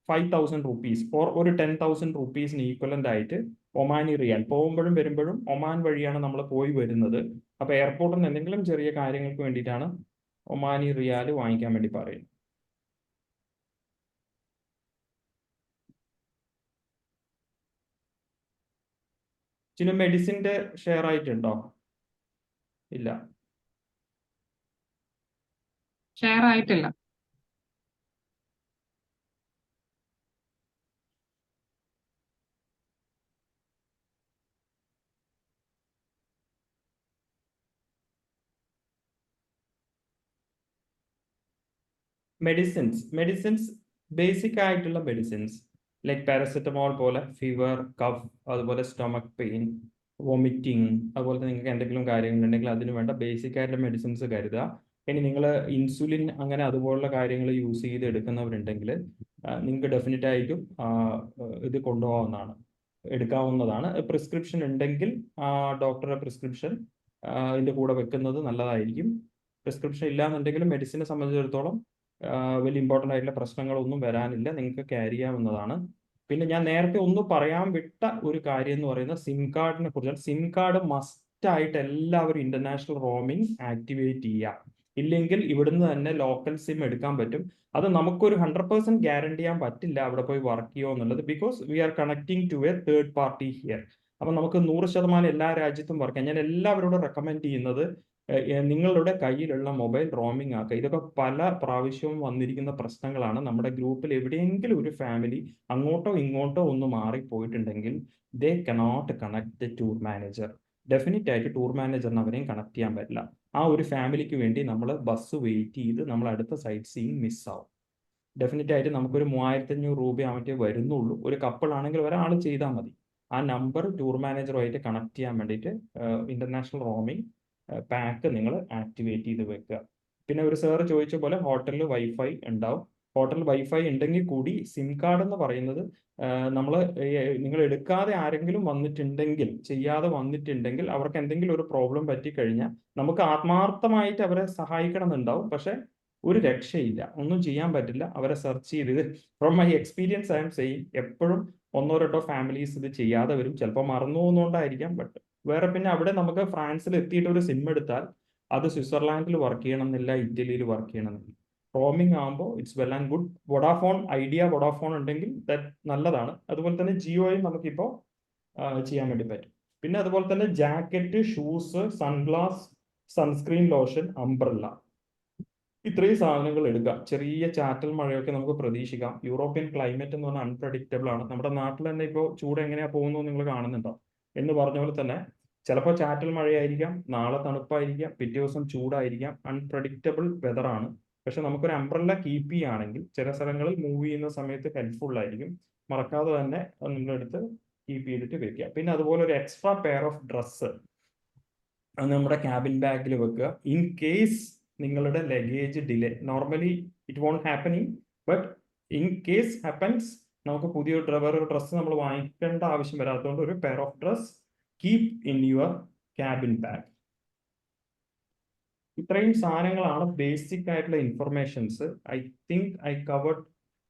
5,000 റുപ്പീസ് ഓർ ഒരു 10,000 റുപ്പീസിന് ഈക്വലന്റ് ആയിട്ട് ഒമാനി റിയാൽ. പോകുമ്പോഴും വരുമ്പോഴും ഒമാൻ വഴിയാണ് നമ്മൾ പോയി വരുന്നത്. അപ്പൊ എയർപോർട്ടിൽ നിന്ന് എന്തെങ്കിലും ചെറിയ കാര്യങ്ങൾക്ക് വേണ്ടിയിട്ടാണ് ഒമാനി റിയാൽ വാങ്ങിക്കാൻ വേണ്ടി പറയുന്നത്. ചില മെഡിസിന്റെ ഷെയർ ആയിട്ടുണ്ടോ? ഇല്ല. ഷെയർ ആയിട്ടില്ല. മെഡിസിൻസ് ബേസിക് ആയിട്ടുള്ള മെഡിസിൻസ് ലൈക്ക് പാരസെറ്റമോൾ പോലെ ഫീവർ, കഫ്, അതുപോലെ സ്റ്റൊമക് പെയിൻ, വോമിറ്റിംഗ്, അതുപോലെ നിങ്ങൾക്ക് എന്തെങ്കിലും കാര്യങ്ങളുണ്ടെങ്കിൽ അതിന് വേണ്ട ബേസിക് ആയിട്ടുള്ള മെഡിസിൻസ് കരുതുക. ഇനി നിങ്ങൾ ഇൻസുലിൻ അങ്ങനെ അതുപോലുള്ള കാര്യങ്ങൾ യൂസ് ചെയ്ത് എടുക്കുന്നവരുണ്ടെങ്കിൽ നിങ്ങൾക്ക് ഡെഫിനറ്റ് ആയിട്ടും ഇത് കൊണ്ടുപോകാവുന്നതാണ്, എടുക്കാവുന്നതാണ്. പ്രിസ്ക്രിപ്ഷൻ ഉണ്ടെങ്കിൽ ഡോക്ടറുടെ പ്രിസ്ക്രിപ്ഷൻ ഇതിൻ്റെ കൂടെ വെക്കുന്നത് നല്ലതായിരിക്കും. പ്രിസ്ക്രിപ്ഷൻ ഇല്ലാന്നുണ്ടെങ്കിൽ മെഡിസിനെ സംബന്ധിച്ചിടത്തോളം വലിയ ഇമ്പോർട്ടൻ്റ് ആയിട്ടുള്ള പ്രശ്നങ്ങളൊന്നും വരാനില്ല, നിങ്ങൾക്ക് ക്യാരി ചെയ്യാവുന്നതാണ്. പിന്നെ ഞാൻ നേരത്തെ ഒന്ന് പറയാൻ വിട്ട ഒരു കാര്യം എന്ന് പറയുന്നത് സിം കാർഡിനെ കുറിച്ചാണ്. സിം കാർഡ് മസ്റ്റ് ആയിട്ട് എല്ലാവരും ഇന്റർനാഷണൽ റോമിംഗ് ആക്ടിവേറ്റ് ചെയ്യുക. ഇല്ലെങ്കിൽ ഇവിടുന്ന് തന്നെ ലോക്കൽ സിം എടുക്കാൻ പറ്റും. അത് നമുക്കൊരു 100% ഗ്യാരണ്ടി ചെയ്യാൻ പറ്റില്ല അവിടെ പോയി വർക്ക് ചെയ്യുമോ എന്നുള്ളത്, because we are connecting to a third party here. അപ്പം നമുക്ക് 100% എല്ലാ രാജ്യത്തും വർക്ക് ചെയ്യാം. ഞാൻ എല്ലാവരോടും റെക്കമെൻഡ് ചെയ്യുന്നത് നിങ്ങളുടെ കയ്യിലുള്ള മൊബൈൽ റോമിംഗ് ആക്കുക. ഇതൊക്കെ പല പ്രാവശ്യവും വന്നിരിക്കുന്ന പ്രശ്നങ്ങളാണ്. നമ്മുടെ ഗ്രൂപ്പിൽ എവിടെയെങ്കിലും ഒരു ഫാമിലി അങ്ങോട്ടോ ഇങ്ങോട്ടോ ഒന്ന് മാറിപ്പോയിട്ടുണ്ടെങ്കിൽ they cannot connect the tour manager. Definite ആയിട്ട് ടൂർ മാനേജറിന് അവരെയും കണക്ട് ചെയ്യാൻ പറ്റില്ല. ആ ഒരു ഫാമിലിക്ക് വേണ്ടി നമ്മൾ ബസ് വെയിറ്റ് ചെയ്ത് നമ്മൾ അടുത്ത സൈറ്റ് സീയിങ് മിസ്സാവും. ഡെഫിനറ്റ് ആയിട്ട് നമുക്കൊരു 3,500 രൂപ ആവറ്റേ വരുന്നുള്ളൂ. ഒരു കപ്പിൾ ആണെങ്കിൽ ഒരാൾ ചെയ്താൽ മതി. ആ നമ്പർ ടൂർ മാനേജറുമായിട്ട് കണക്ട് ചെയ്യാൻ വേണ്ടിയിട്ട് ഇന്റർനാഷണൽ റോമിംഗ് പാക്ക് നിങ്ങൾ ആക്ടിവേറ്റ് ചെയ്ത് വെക്കുക. പിന്നെ ഒരു സാറ് ചോദിച്ച പോലെ ഹോട്ടലിൽ വൈഫൈ ഉണ്ടാവും. ഹോട്ടലിൽ വൈഫൈ ഉണ്ടെങ്കിൽ കൂടി സിം കാർഡ് എന്ന് പറയുന്നത് നിങ്ങൾ എടുക്കാതെ ആരെങ്കിലും വന്നിട്ടുണ്ടെങ്കിൽ, ചെയ്യാതെ വന്നിട്ടുണ്ടെങ്കിൽ, അവർക്ക് എന്തെങ്കിലും ഒരു പ്രോബ്ലം പറ്റിക്കഴിഞ്ഞാൽ നമുക്ക് ആത്മാർത്ഥമായിട്ട് അവരെ സഹായിക്കണം എന്നുണ്ടാവും. പക്ഷെ ഒരു രക്ഷയില്ല, ഒന്നും ചെയ്യാൻ പറ്റില്ല. അവരെ സെർച്ച് ചെയ്ത് from my experience I am saying, എപ്പോഴും 1-2 ഫാമിലീസ് ഇത് ചെയ്യാതെ വരും. ചിലപ്പോൾ മറന്നു പോകുന്നതുകൊണ്ടായിരിക്കാം. ബട്ട് വേറെ പിന്നെ അവിടെ നമുക്ക് ഫ്രാൻസിൽ എത്തിയിട്ട് ഒരു സിം എടുത്താൽ അത് സ്വിറ്റ്സർലാൻഡിൽ വർക്ക് ചെയ്യണമെന്നില്ല, ഇറ്റലിയിൽ വർക്ക് ചെയ്യണമെന്നില്ല. റോമിംഗ് ആകുമ്പോൾ it's well and good. Vodafone ഉണ്ടെങ്കിൽ നല്ലതാണ്. അതുപോലെ തന്നെ ജിയോയും നമുക്കിപ്പോൾ ചെയ്യാൻ വേണ്ടി പറ്റും. പിന്നെ അതുപോലെ തന്നെ jacket, shoes, sunglass, sunscreen lotion, umbrella, ഇത്രയും സാധനങ്ങൾ എടുക്കുക. ചെറിയ ചാറ്റൽ മഴയൊക്കെ നമുക്ക് പ്രതീക്ഷിക്കാം. യൂറോപ്യൻ ക്ലൈമറ്റ് എന്ന് പറഞ്ഞാൽ അൺപ്രഡിക്റ്റബിൾ ആണ്. നമ്മുടെ നാട്ടിൽ തന്നെ ഇപ്പോൾ ചൂട് എങ്ങനെയാ പോകുന്നു നിങ്ങൾ കാണുന്നുണ്ടോ? എന്ന് പറഞ്ഞ പോലെ തന്നെ ചിലപ്പോൾ ചാറ്റൽ മഴയായിരിക്കാം, നാളെ തണുപ്പായിരിക്കാം, പിറ്റേ ദിവസം ചൂടായിരിക്കാം. അൺപ്രഡിക്റ്റബിൾ വെതറാണ്. പക്ഷെ നമുക്കൊരു അംബ്രല്ല കീപ്പ് ചെയ്യുകയാണെങ്കിൽ ചില സ്ഥലങ്ങളിൽ മൂവ് ചെയ്യുന്ന സമയത്ത് ഹെൽപ്ഫുൾ ആയിരിക്കും. മറക്കാതെ തന്നെ നിങ്ങളെടുത്ത് കീപ്പ് ചെയ്തിട്ട് വെക്കുക. പിന്നെ അതുപോലെ ഒരു എക്സ്ട്രാ പെയർ ഓഫ് ഡ്രസ്സ് നമ്മുടെ ക്യാബിൻ ബാഗിൽ വെക്കുക. ഇൻ കേസ് നിങ്ങളുടെ luggage delay, normally it won't happening, but in case happens നമുക്ക് വേറൊരു ഡ്രസ്സ് നമ്മൾ വാങ്ങിക്കേണ്ട ആവശ്യം വരാത്തതുകൊണ്ട് ഒരു pair of dress keep in your cabin bag. ഇത്രയും സാധനങ്ങളാണ് ബേസിക് ആയിട്ടുള്ള informations. I think I covered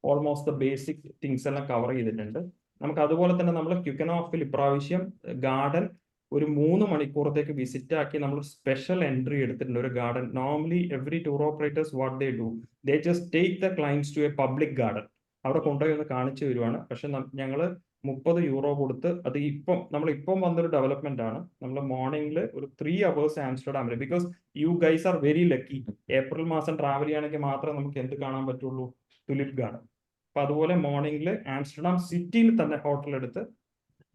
almost the basic things എല്ലാം കവർ ചെയ്തിട്ടുണ്ട്. നമുക്ക് അതുപോലെ തന്നെ നമ്മൾ ക്വിക്കൻ ഓഫിൽ ഇപ്രാവശ്യം ഗാർഡൻ ഒരു 3 മണിക്കൂറത്തേക്ക് വിസിറ്റ് ആക്കി നമ്മൾ സ്പെഷ്യൽ എൻട്രി എടുത്തിട്ടുണ്ട്. ഒരു garden, normally every tour operators what they do, they just take the clients to a public garden. അവിടെ കൊണ്ടുപോയി ഒന്ന് കാണിച്ചു തരുവാണ്. പക്ഷെ ഞങ്ങൾ 30 യൂറോ കൊടുത്ത്, അത് ഇപ്പം വന്നൊരു ഡെവലപ്മെന്റ് ആണ്. നമ്മൾ മോർണിംഗിൽ ഒരു 3 hours ആംസ്റ്റർഡാമിൽ, because you guys are very lucky. April മാസം ട്രാവൽ ചെയ്യുകയാണെങ്കിൽ മാത്രമേ നമുക്ക് എന്ത് കാണാൻ പറ്റുള്ളൂ? Tulip garden. അപ്പൊ അതുപോലെ മോർണിംഗിൽ ആംസ്റ്റർഡാം സിറ്റിയിൽ തന്നെ ഹോട്ടൽ എടുത്ത്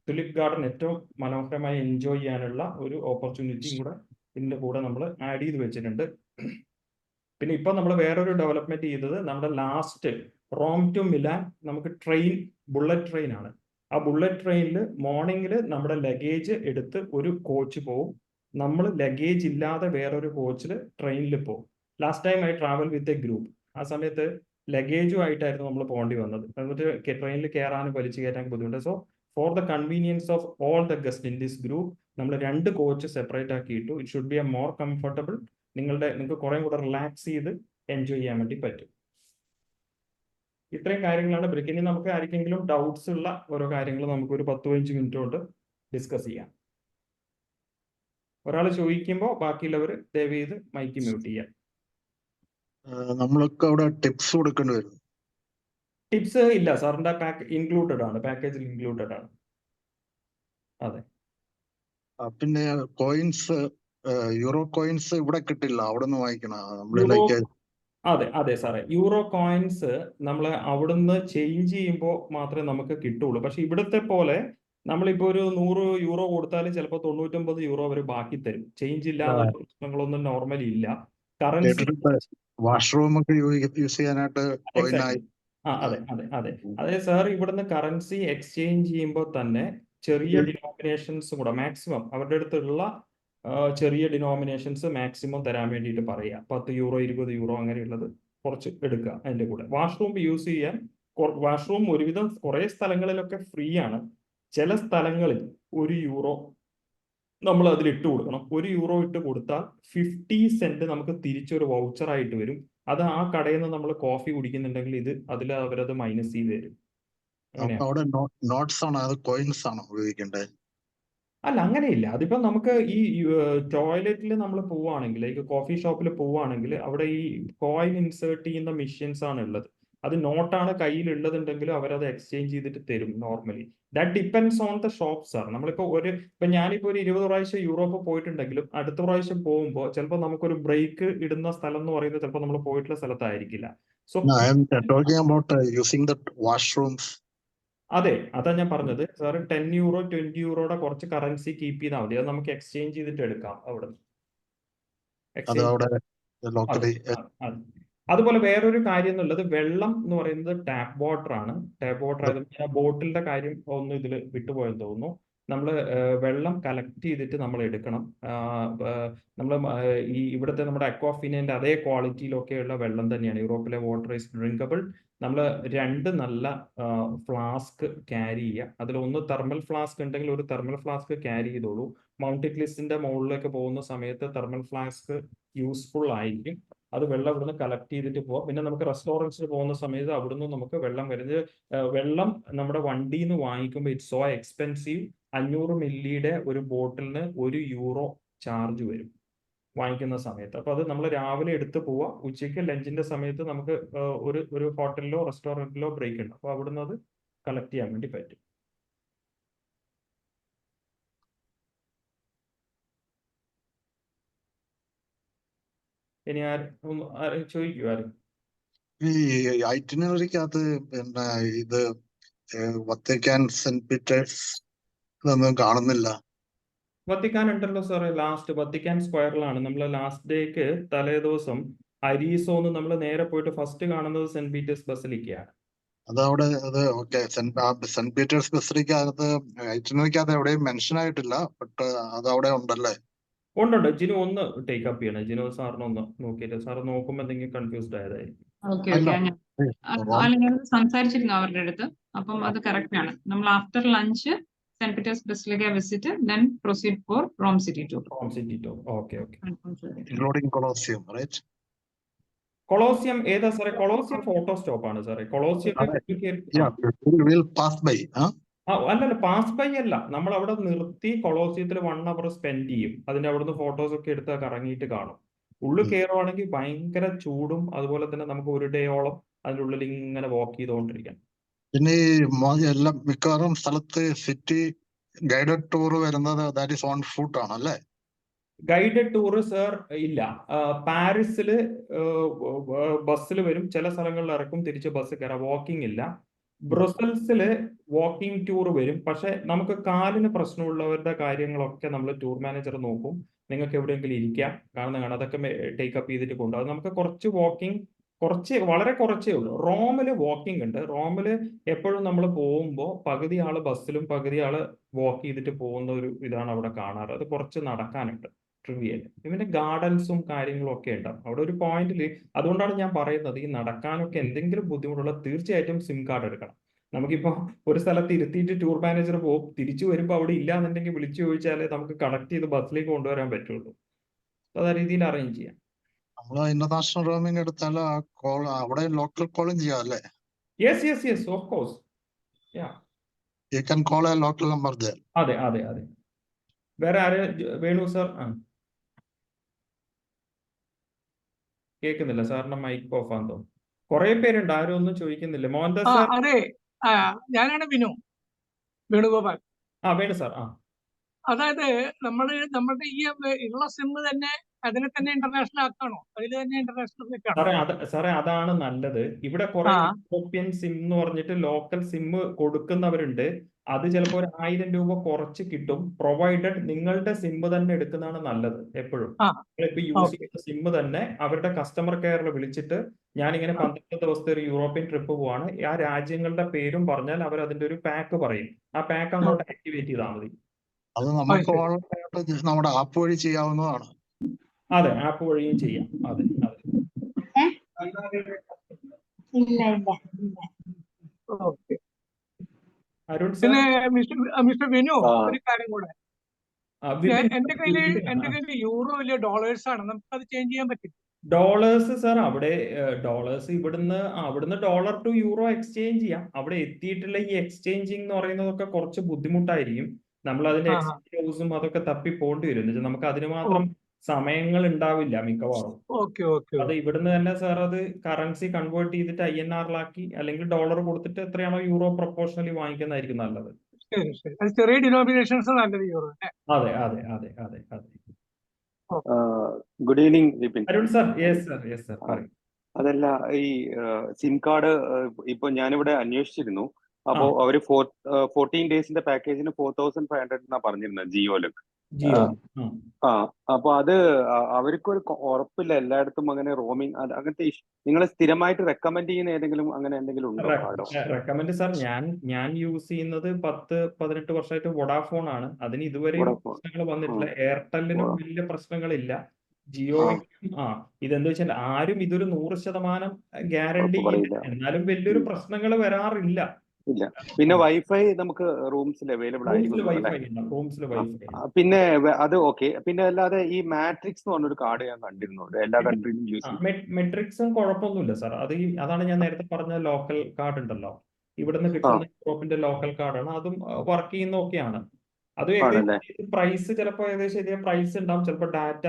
തുലിപ് ഗാർഡൻ ഏറ്റവും മനോഹരമായി എൻജോയ് ചെയ്യാനുള്ള ഒരു ഓപ്പർച്യൂണിറ്റിയും കൂടെ ഇതിന്റെ കൂടെ നമ്മൾ ആഡ് ചെയ്ത് വെച്ചിട്ടുണ്ട്. പിന്നെ ഇപ്പൊ നമ്മൾ വേറൊരു ഡെവലപ്മെന്റ് ചെയ്തത്, നമ്മുടെ ലാസ്റ്റ് റോം ടു മിലാൻ നമുക്ക് ബുള്ളറ്റ് ട്രെയിൻ ആണ്. ആ ബുള്ളറ്റ് ട്രെയിനിൽ മോർണിംഗിൽ നമ്മുടെ ലഗേജ് എടുത്ത് ഒരു കോച്ച് പോവും. നമ്മൾ ലഗേജ് ഇല്ലാതെ വേറൊരു കോച്ചിൽ ട്രെയിനിൽ പോകും. Last time I travel with a group. ആ സമയത്ത് ലഗേജുമായിട്ടായിരുന്നു നമ്മൾ പോകേണ്ടി വന്നത്. എന്നിട്ട് ട്രെയിനിൽ കയറാനും വലിച്ചു കയറ്റാൻ ബുദ്ധിമുട്ട്. So for the convenience of all the guest in this group നമ്മൾ 2 കോച്ച് സെപ്പറേറ്റ് ആക്കിയിട്ടു. It should be a more comfortable. നിങ്ങൾക്ക് കുറേ കൂടെ റിലാക്സ് ചെയ്ത് എൻജോയ് ചെയ്യാൻ വേണ്ടി പറ്റും. ഇത്രയും കാര്യങ്ങളാണ് ബ്രേക്ക്. ഇനി നമുക്ക് ആർക്കെങ്കിലും ഡൗട്ട്സ് ഉള്ള ഓരോ കാര്യങ്ങൾ നമുക്ക് ഒരു 10-15 മിനിറ്റ് കൊണ്ട് ഡിസ്കസ് ചെയ്യാം. ഒരാൾ ചോദിക്കുമ്പോൾ ബാക്കിയുള്ളവർ ദയവ് ചെയ്ത് മൈക്ക് മ്യൂട്ട് ചെയ്യാം. നമ്മളൊക്കെ അവിടെ ടിപ്സ് കൊടുക്കേണ്ടി വരും. ടിപ്സ് ഇല്ല, സാറിന്റെ ഇൻക്ലൂഡഡ് ആണ്, പാക്കേജിൽ ഇൻക്ലൂഡഡ് ആണ്. അതെ. പിന്നെ കോയിൻസ്, യൂറോ കോയിൻസ് ഇവിടെ കിട്ടില്ല, അവിടെ നിന്ന് വാങ്ങിക്കണം. നമ്മൾ യൂറോ ലൈക്ക് അതെ സാറേ, യൂറോ കോയിൻസ് നമ്മൾ അവിടുന്ന് ചേഞ്ച് ചെയ്യുമ്പോൾ മാത്രമേ നമുക്ക് കിട്ടുള്ളൂ. പക്ഷെ ഇവിടുത്തെ പോലെ നമ്മളിപ്പോ ഒരു 100 യൂറോ കൊടുത്താൽ ചിലപ്പോൾ 99 യൂറോ അവർ ബാക്കി തരും. ചേഞ്ച് ഇല്ലാതെ പ്രശ്നങ്ങളൊന്നും നോർമലി ഇല്ല. കറൻസി വാഷ്റൂം ഒക്കെ യൂസ് ചെയ്യാനായിട്ട് കോയിനായി. അതെ സാർ, ഇവിടുന്ന് കറൻസി എക്സ്ചേഞ്ച് ചെയ്യുമ്പോൾ തന്നെ ചെറിയ ഡിനോമിനേഷൻസ് കൂടെ മാക്സിമം അവരുടെ അടുത്തുള്ള ചെറിയ ഡിനോമിനേഷൻസ് മാക്സിമം തരാൻ വേണ്ടിയിട്ട് പറയുക. 10 യൂറോ 20 യൂറോ അങ്ങനെയുള്ളത് കുറച്ച് എടുക്കുക അതിന്റെ കൂടെ. വാഷ്റൂം യൂസ് ചെയ്യാൻ വാഷ്റൂം ഒരുവിധം കുറെ സ്ഥലങ്ങളിലൊക്കെ ഫ്രീ ആണ്. ചില സ്ഥലങ്ങളിൽ 1 യൂറോ നമ്മൾ അതിൽ ഇട്ട് കൊടുക്കണം. 1 യൂറോ ഇട്ട് കൊടുത്താൽ 50 സെന്റ് നമുക്ക് തിരിച്ചൊരു വൗച്ചർ ആയിട്ട് വരും. അത് ആ കടയിൽ നിന്ന് നമ്മൾ കോഫി കുടിക്കുന്നുണ്ടെങ്കിൽ അതിൽ അവരത് മൈനസ് ചെയ്ത് തരും. അവിടെ നോട്ട്സ് ആണോ അത് കോയിൻസ് ആണോ ഉപയോഗിക്കേണ്ടത്? അല്ല, അങ്ങനെയില്ല. അതിപ്പോ നമുക്ക് ഈ ടോയ്ലറ്റിൽ നമ്മൾ പോവുകയാണെങ്കിൽ, കോഫി ഷോപ്പിൽ പോവുകയാണെങ്കിൽ അവിടെ ഈ കോയിൻ ഇൻസേർട്ട് ചെയ്യുന്ന മെഷീൻസ് ആണ് ഉള്ളത്. അത് നോട്ടാണ് കയ്യിലുള്ളതുണ്ടെങ്കിൽ അവരത് എക്സ്ചേഞ്ച് ചെയ്തിട്ട് തരും normally. That depends on the shop sir. നമ്മളിപ്പോ ഞാനിപ്പോ ഒരു 20 പ്രാവശ്യം യൂറോപ്പ് പോയിട്ടുണ്ടെങ്കിലും അടുത്ത പ്രാവശ്യം പോകുമ്പോൾ ചിലപ്പോൾ നമുക്കൊരു ബ്രേക്ക് ഇടുന്ന സ്ഥലം എന്ന് പറയുന്നത് ചിലപ്പോൾ നമ്മൾ പോയിട്ടുള്ള സ്ഥലത്തായിരിക്കില്ല. So talking about using the washrooms. അതെ, അതാ ഞാൻ പറഞ്ഞത് സാർ. 10 യൂറോ 20 യൂറോയുടെ കുറച്ച് കറൻസി കീപ്പ് ചെയ്താൽ മതി. അത് നമുക്ക് എക്സ്ചേഞ്ച് ചെയ്തിട്ട് എടുക്കാം അവിടെ. അതുപോലെ വേറൊരു കാര്യം എന്നുള്ളത്, വെള്ളം എന്ന് പറയുന്നത് ടാപ്പ് വാട്ടർ ആണ്. ടാപ്പ് വാട്ടർ ആയത് ബോട്ടിലിന്റെ കാര്യം ഒന്നും ഇതിൽ വിട്ടുപോയെന്ന് തോന്നുന്നു. നമ്മൾ വെള്ളം കളക്ട് ചെയ്തിട്ട് നമ്മൾ എടുക്കണം. നമ്മൾ ഈ ഇവിടുത്തെ നമ്മുടെ അക്വാഫിനന്റെ അതേ ക്വാളിറ്റിയിലൊക്കെയുള്ള വെള്ളം തന്നെയാണ്. യൂറോപ്പിലെ വാട്ടർ ഈസ് ഡ്രിങ്കബിൾ. നമ്മൾ 2 നല്ല ഫ്ലാസ്ക് ക്യാരി ചെയ്യുക. അതിലൊന്ന് തെർമൽ ഫ്ലാസ്ക് ഉണ്ടെങ്കിൽ ഒരു തെർമൽ ഫ്ലാസ്ക് ക്യാരി ചെയ്തോളൂ. മൗണ്ടിക്ലിസിന്റെ മുകളിലേക്ക് പോകുന്ന സമയത്ത് തെർമൽ ഫ്ലാസ്ക് യൂസ്ഫുൾ ആയിരിക്കും. അത് വെള്ളം ഇവിടുന്ന് കളക്ട് ചെയ്തിട്ട് പോവാം. പിന്നെ നമുക്ക് റെസ്റ്റോറൻറ്റ്സിൽ പോകുന്ന സമയത്ത് അവിടുന്ന് നമുക്ക് വെള്ളം വരുന്നത്, വെള്ളം നമ്മുടെ വണ്ടിയിൽ നിന്ന് വാങ്ങിക്കുമ്പോൾ ഇറ്റ്സ് സോ എക്സ്പെൻസീവ്. 500 മില്ലിയുടെ ഒരു ബോട്ടിലിന് 1 യൂറോ ചാർജ് വരും വാങ്ങിക്കുന്ന സമയത്ത്. അപ്പൊ അത് നമ്മൾ രാവിലെ എടുത്ത് പോവാ. ഉച്ചയ്ക്ക് ലഞ്ചിന്റെ സമയത്ത് നമുക്ക് ഒരു ഹോട്ടലിലോ റെസ്റ്റോറൻറ്റിലോ ബ്രേക്ക് ഉണ്ട്. അപ്പൊ അവിടുന്ന് അത് കളക്ട് ചെയ്യാൻ വേണ്ടി പറ്റും. ഇനി ആരും ചോദിക്കൂ? ആരും ഈ ഐറ്റിനറിക്കകത്ത് പിന്നെ ഇത് വത്തിക്കാൻ, സെന്റ് പീറ്റേഴ്സ് ഇതൊന്നും കാണുന്നില്ല. വത്തിക്കാൻ ഉണ്ടല്ലോ സാറേ. വത്തിക്കാൻ സ്ക്വയറിലാണ് നമ്മൾ ലാസ്റ്റ് ഡേക്ക് തലേദിവസം അരീസോന്ന് നമ്മൾ നേരെ പോയിട്ട് ഫസ്റ്റ് കാണുന്നത് സെന്റ് പീറ്റേഴ്സ് ബസിലിക്കയാണ്. അതവിടെ ഓക്കെ. സെന്റ് പീറ്റേഴ്സ് ബസിലിക്കകത്ത് ഐറ്റിനറിക്കകത്ത് എവിടെയും മെൻഷൻ ആയിട്ടില്ല. ബട്ട് അത് അവിടെ ഉണ്ടല്ലേ? ഉണ്ട്. ജിനു ഒന്ന് ടേക്ക് അപ്പ് ചെയ്യണം. ജിനു സാറിന് ഒന്ന് നോക്കിയിട്ട്, സാറ് നോക്കുമ്പോൾ എന്തെങ്കിലും കൺഫ്യൂസ്ഡ് ആയതായിരിക്കും. ഞാൻ സംസാരിച്ചിരുന്നു അവരുടെ അടുത്ത്. അപ്പം അത് കറക്റ്റ് ആണ്. നമ്മൾ after lunch Saint Peter's Basilica visit, then proceed for Rome city tour. Okay. Including Colosseum, right? Colosseum ഏതാ സാറേ? കൊളോസിയം ഫോട്ടോ സ്റ്റോപ്പ് ആണ് സാറേ. കൊളോസിയം അല്ലല്ല, പാസ് ബൈ അല്ല. നമ്മൾ അവിടെ നിർത്തി കൊളോസിയത്തിൽ 1 അവർ സ്പെൻഡ് ചെയ്യും. അതിന്റെ അവിടുന്ന് ഫോട്ടോസ് ഒക്കെ എടുത്ത് കറങ്ങിയിട്ട് കാണും. ഉള്ളിൽ കയറുവാണെങ്കിൽ ഭയങ്കര ചൂടും, അതുപോലെ തന്നെ നമുക്ക് 1 ഡേയോളം അതിൻ്റെ ഉള്ളിൽ ഇങ്ങനെ വാക്ക് ചെയ്തുകൊണ്ടിരിക്കാം. പിന്നെ എല്ലാം മിക്കവാറും സ്ഥലത്ത് സിറ്റി ഗൈഡഡ് ടൂർ വരുന്നത് ദാറ്റ് ഈസ് ഓൺ ഫുട്ട് ആണല്ലേ? ഗൈഡഡ് ടൂർ സർ ഇല്ല. പാരീസിൽ ബസ്സിൽ വരും, ചില സ്ഥലങ്ങളിൽ ഇറക്കും, തിരിച്ച് ബസ് കയറാം. വാക്കിംഗ് ഇല്ല. ബ്രസൽസില് വാക്കിംഗ് ടൂർ വരും. പക്ഷെ നമുക്ക് കാലിന് പ്രശ്നമുള്ളവരുടെ കാര്യങ്ങളൊക്കെ നമ്മൾ ടൂർ മാനേജർ നോക്കും. നിങ്ങൾക്ക് എവിടെയെങ്കിലും ഇരിക്കാം, കാണാം, അതൊക്കെ ടേക്ക് അപ്പ് ചെയ്തിട്ട് കൊണ്ടുപോകും. അത് നമുക്ക് കുറച്ച് വാക്കിംഗ്, വളരെ കുറച്ചേ ഉള്ളൂ. റോമില് വാക്കിംഗ് ഉണ്ട്. റോമില് എപ്പോഴും നമ്മൾ പോകുമ്പോൾ പകുതി ആള് ബസ്സിലും പകുതി ആള് വാക്ക് ചെയ്തിട്ട് പോകുന്ന ഒരു ഇതാണ് അവിടെ കാണാറ്. അത് കുറച്ച് നടക്കാനുണ്ട് ട്രിവിയൽ. പിന്നെ ഗാർഡൻസും കാര്യങ്ങളും ഒക്കെ ഉണ്ടാവും അവിടെ ഒരു പോയിന്റിൽ. അതുകൊണ്ടാണ് ഞാൻ പറയുന്നത്, ഈ നടക്കാനൊക്കെ എന്തെങ്കിലും ബുദ്ധിമുട്ടുള്ള തീർച്ചയായിട്ടും സിം കാർഡ് എടുക്കണം. നമുക്കിപ്പോ ഒരു സ്ഥലത്ത് ഇരുത്തിയിട്ട് ടൂർ മാനേജർ പോകും, തിരിച്ചു വരുമ്പോൾ അവിടെ ഇല്ലാന്നുണ്ടെങ്കിൽ വിളിച്ചു ചോദിച്ചാലേ നമുക്ക് കണക്ട് ചെയ്ത് ബസ്സിലേക്ക് കൊണ്ടുവരാൻ പറ്റുള്ളൂ. അപ്പൊ ആ രീതിയിൽ അറേഞ്ച് ചെയ്യാം. നമ്മള് ഇന്റർനാഷണൽ റോമിംഗ് എടുത്താൽ ആ കോൾ അവിടെ ലോക്കൽ കോളും ചെയ്യാം അല്ലേ? Yes of course. You can call A local number there. അതെ. വേറെ ആര്? വേണു സാർ. കേൾക്കുന്നില്ല, സാറിന്റെ മൈക്ക് ഓഫ് ആണെന്ന് തോന്നുന്നു. കുറെ പേരുണ്ട്, ആരും ഒന്നും ചോദിക്കുന്നില്ല. മോഹൻദാസ് സാർ. അതെ, ഞാനാണ് വേണുഗോപാൽ. വേണു സാർ. അതായത് നമ്മുടെ ഈ ഉള്ള സിം തന്നെ അതിനെ തന്നെ ഇന്റർനാഷണൽ ആക്കണോ? അതിൽ തന്നെ ഇന്റർനാഷണൽ സാറേ അതാണ് നല്ലത്. ഇവിടെ കുറെ യൂറോപ്യൻ സിം എന്ന് പറഞ്ഞിട്ട് ലോക്കൽ സിം കൊടുക്കുന്നവരുണ്ട്. അത് ചിലപ്പോൾ 1,000 രൂപ കുറച്ച് കിട്ടും, പ്രൊവൈഡഡ് നിങ്ങളുടെ സിം തന്നെ എടുക്കുന്നതാണ് നല്ലത് എപ്പോഴും. നിങ്ങളിപ്പോ യൂസ് ചെയ്യുന്ന സിം തന്നെ അവരുടെ കസ്റ്റമർ കെയറിൽ വിളിച്ചിട്ട് ഞാനിങ്ങനെ 12 ദിവസത്തെ ഒരു യൂറോപ്യൻ ട്രിപ്പ് പോവാണ്, ആ രാജ്യങ്ങളുടെ പേരും പറഞ്ഞാൽ അവർ അതിന്റെ ഒരു പാക്ക് പറയും. ആ പാക്ക് അങ്ങോട്ട് ആക്ടിവേറ്റ് ചെയ്താൽ മതി. അത് നമുക്ക് ഓൺലൈനായിട്ട് നമ്മുടെ ആപ്പ് വഴി ചെയ്യാവുന്നതാണ്. അതെ, ആപ്പ് വഴിയും ചെയ്യാം. അതെ. അരുൺ സാർ. പിന്നെ മിസ്റ്റർ വിനു, ഒരു കാര്യം കൂടെ. എന്റെ കയ്യിൽ യൂറോ ഇല്ല, ഡോളേഴ്സ് ആണ്. നമുക്ക് അത് ചേഞ്ച് ചെയ്യാൻ പറ്റും? ഡോളേഴ്സ് സാർ അവിടെ ഡോളേഴ്സ് അവിടുന്ന് ഡോളർ ടു യൂറോ എക്സ്ചേഞ്ച് ചെയ്യാം. അവിടെ എത്തിയിട്ടുള്ള ഈ എക്സ്ചേഞ്ചിങ് എന്ന് പറയുന്നതൊക്കെ കുറച്ച് ബുദ്ധിമുട്ടായിരിക്കും. നമ്മൾ അതിന്റെ എക്സ്ചേഞ്ചും അതൊക്കെ തപ്പി പോകേണ്ടി വരും. എന്ന് വെച്ചാൽ നമുക്ക് അതിന് മാത്രം സമയങ്ങൾ ഉണ്ടാവില്ല മിക്കവാറും. അത് ഇവിടുന്ന് തന്നെ സാർ അത് കറൻസി കൺവേർട്ട് ചെയ്തിട്ട് INR-ലാക്കി അല്ലെങ്കിൽ ഡോളർ കൊടുത്തിട്ട് എത്രയാണോ യൂറോ പ്രൊപ്പോർഷണലി വാങ്ങിക്കുന്നതായിരിക്കും നല്ലത്. ചെറിയ ഡിനോമിനേഷൻസ് നല്ലത് യൂറോ. അതെ. Good evening Arun sir. Yes sir. അതല്ല, ഈ സിം കാർഡ് ഇപ്പൊ ഞാനിവിടെ അന്വേഷിച്ചിരുന്നു. അപ്പോ അവര് 14 ഡേയ്സിന്റെ പാക്കേജിന് 4,500 എന്നാ പറഞ്ഞിരുന്നത് ജിയോയില്. അപ്പൊ അത് അവർക്കൊരു ഉറപ്പില്ല എല്ലായിടത്തും അങ്ങനെ റോമിംഗ് അങ്ങനത്തെ നിങ്ങൾ സ്ഥിരമായിട്ട് റെക്കമെൻഡ് ചെയ്യുന്ന ഏതെങ്കിലും അങ്ങനെ എന്തെങ്കിലും ഉണ്ടോ? റെക്കമെൻഡ് സാർ, ഞാൻ യൂസ് ചെയ്യുന്നത് 10-18 വർഷമായിട്ട് വോഡാഫോൺ ആണ്. അതിന് ഇതുവരെ പ്രശ്നങ്ങൾ വന്നിട്ടില്ല. എയർടെല്ലിനും വലിയ പ്രശ്നങ്ങളില്ല. ജിയോയ്ക്കും ഇതെന്താ വെച്ചാൽ ആരും ഇതൊരു 100% ഗ്യാരണ്ടി ഇല്ല, എന്നാലും വലിയൊരു പ്രശ്നങ്ങൾ വരാറില്ല. ഇല്ല. പിന്നെ വൈഫൈ നമുക്ക് റൂംസിൽ അവൈലബിൾ ആയിരിക്കും. പിന്നെ അത് ഓക്കെ. പിന്നെ അല്ലാതെ ഈ മാട്രിക്സ് എന്ന് പറഞ്ഞൊരു കാർഡ് ഞാൻ കണ്ടിരുന്നു, എല്ലാ കൺട്രിയിലും യൂസ് ചെയ്യും. മെട്രിക്സും കുഴപ്പമൊന്നുമില്ല സാർ. അതാണ് ഞാൻ നേരത്തെ പറഞ്ഞ ലോക്കൽ കാർഡ് ഉണ്ടല്ലോ, ഇവിടുന്ന് കിട്ടുന്ന യൂറോപ്പിന്റെ ലോക്കൽ കാർഡാണ്. അതും വർക്ക് ചെയ്യുന്ന ഒക്കെയാണ്. അത് പ്രൈസ് ചിലപ്പോൾ ഏകദേശം ഇതേ പ്രൈസ് ഉണ്ടാവും, ചിലപ്പോൾ ഡാറ്റ.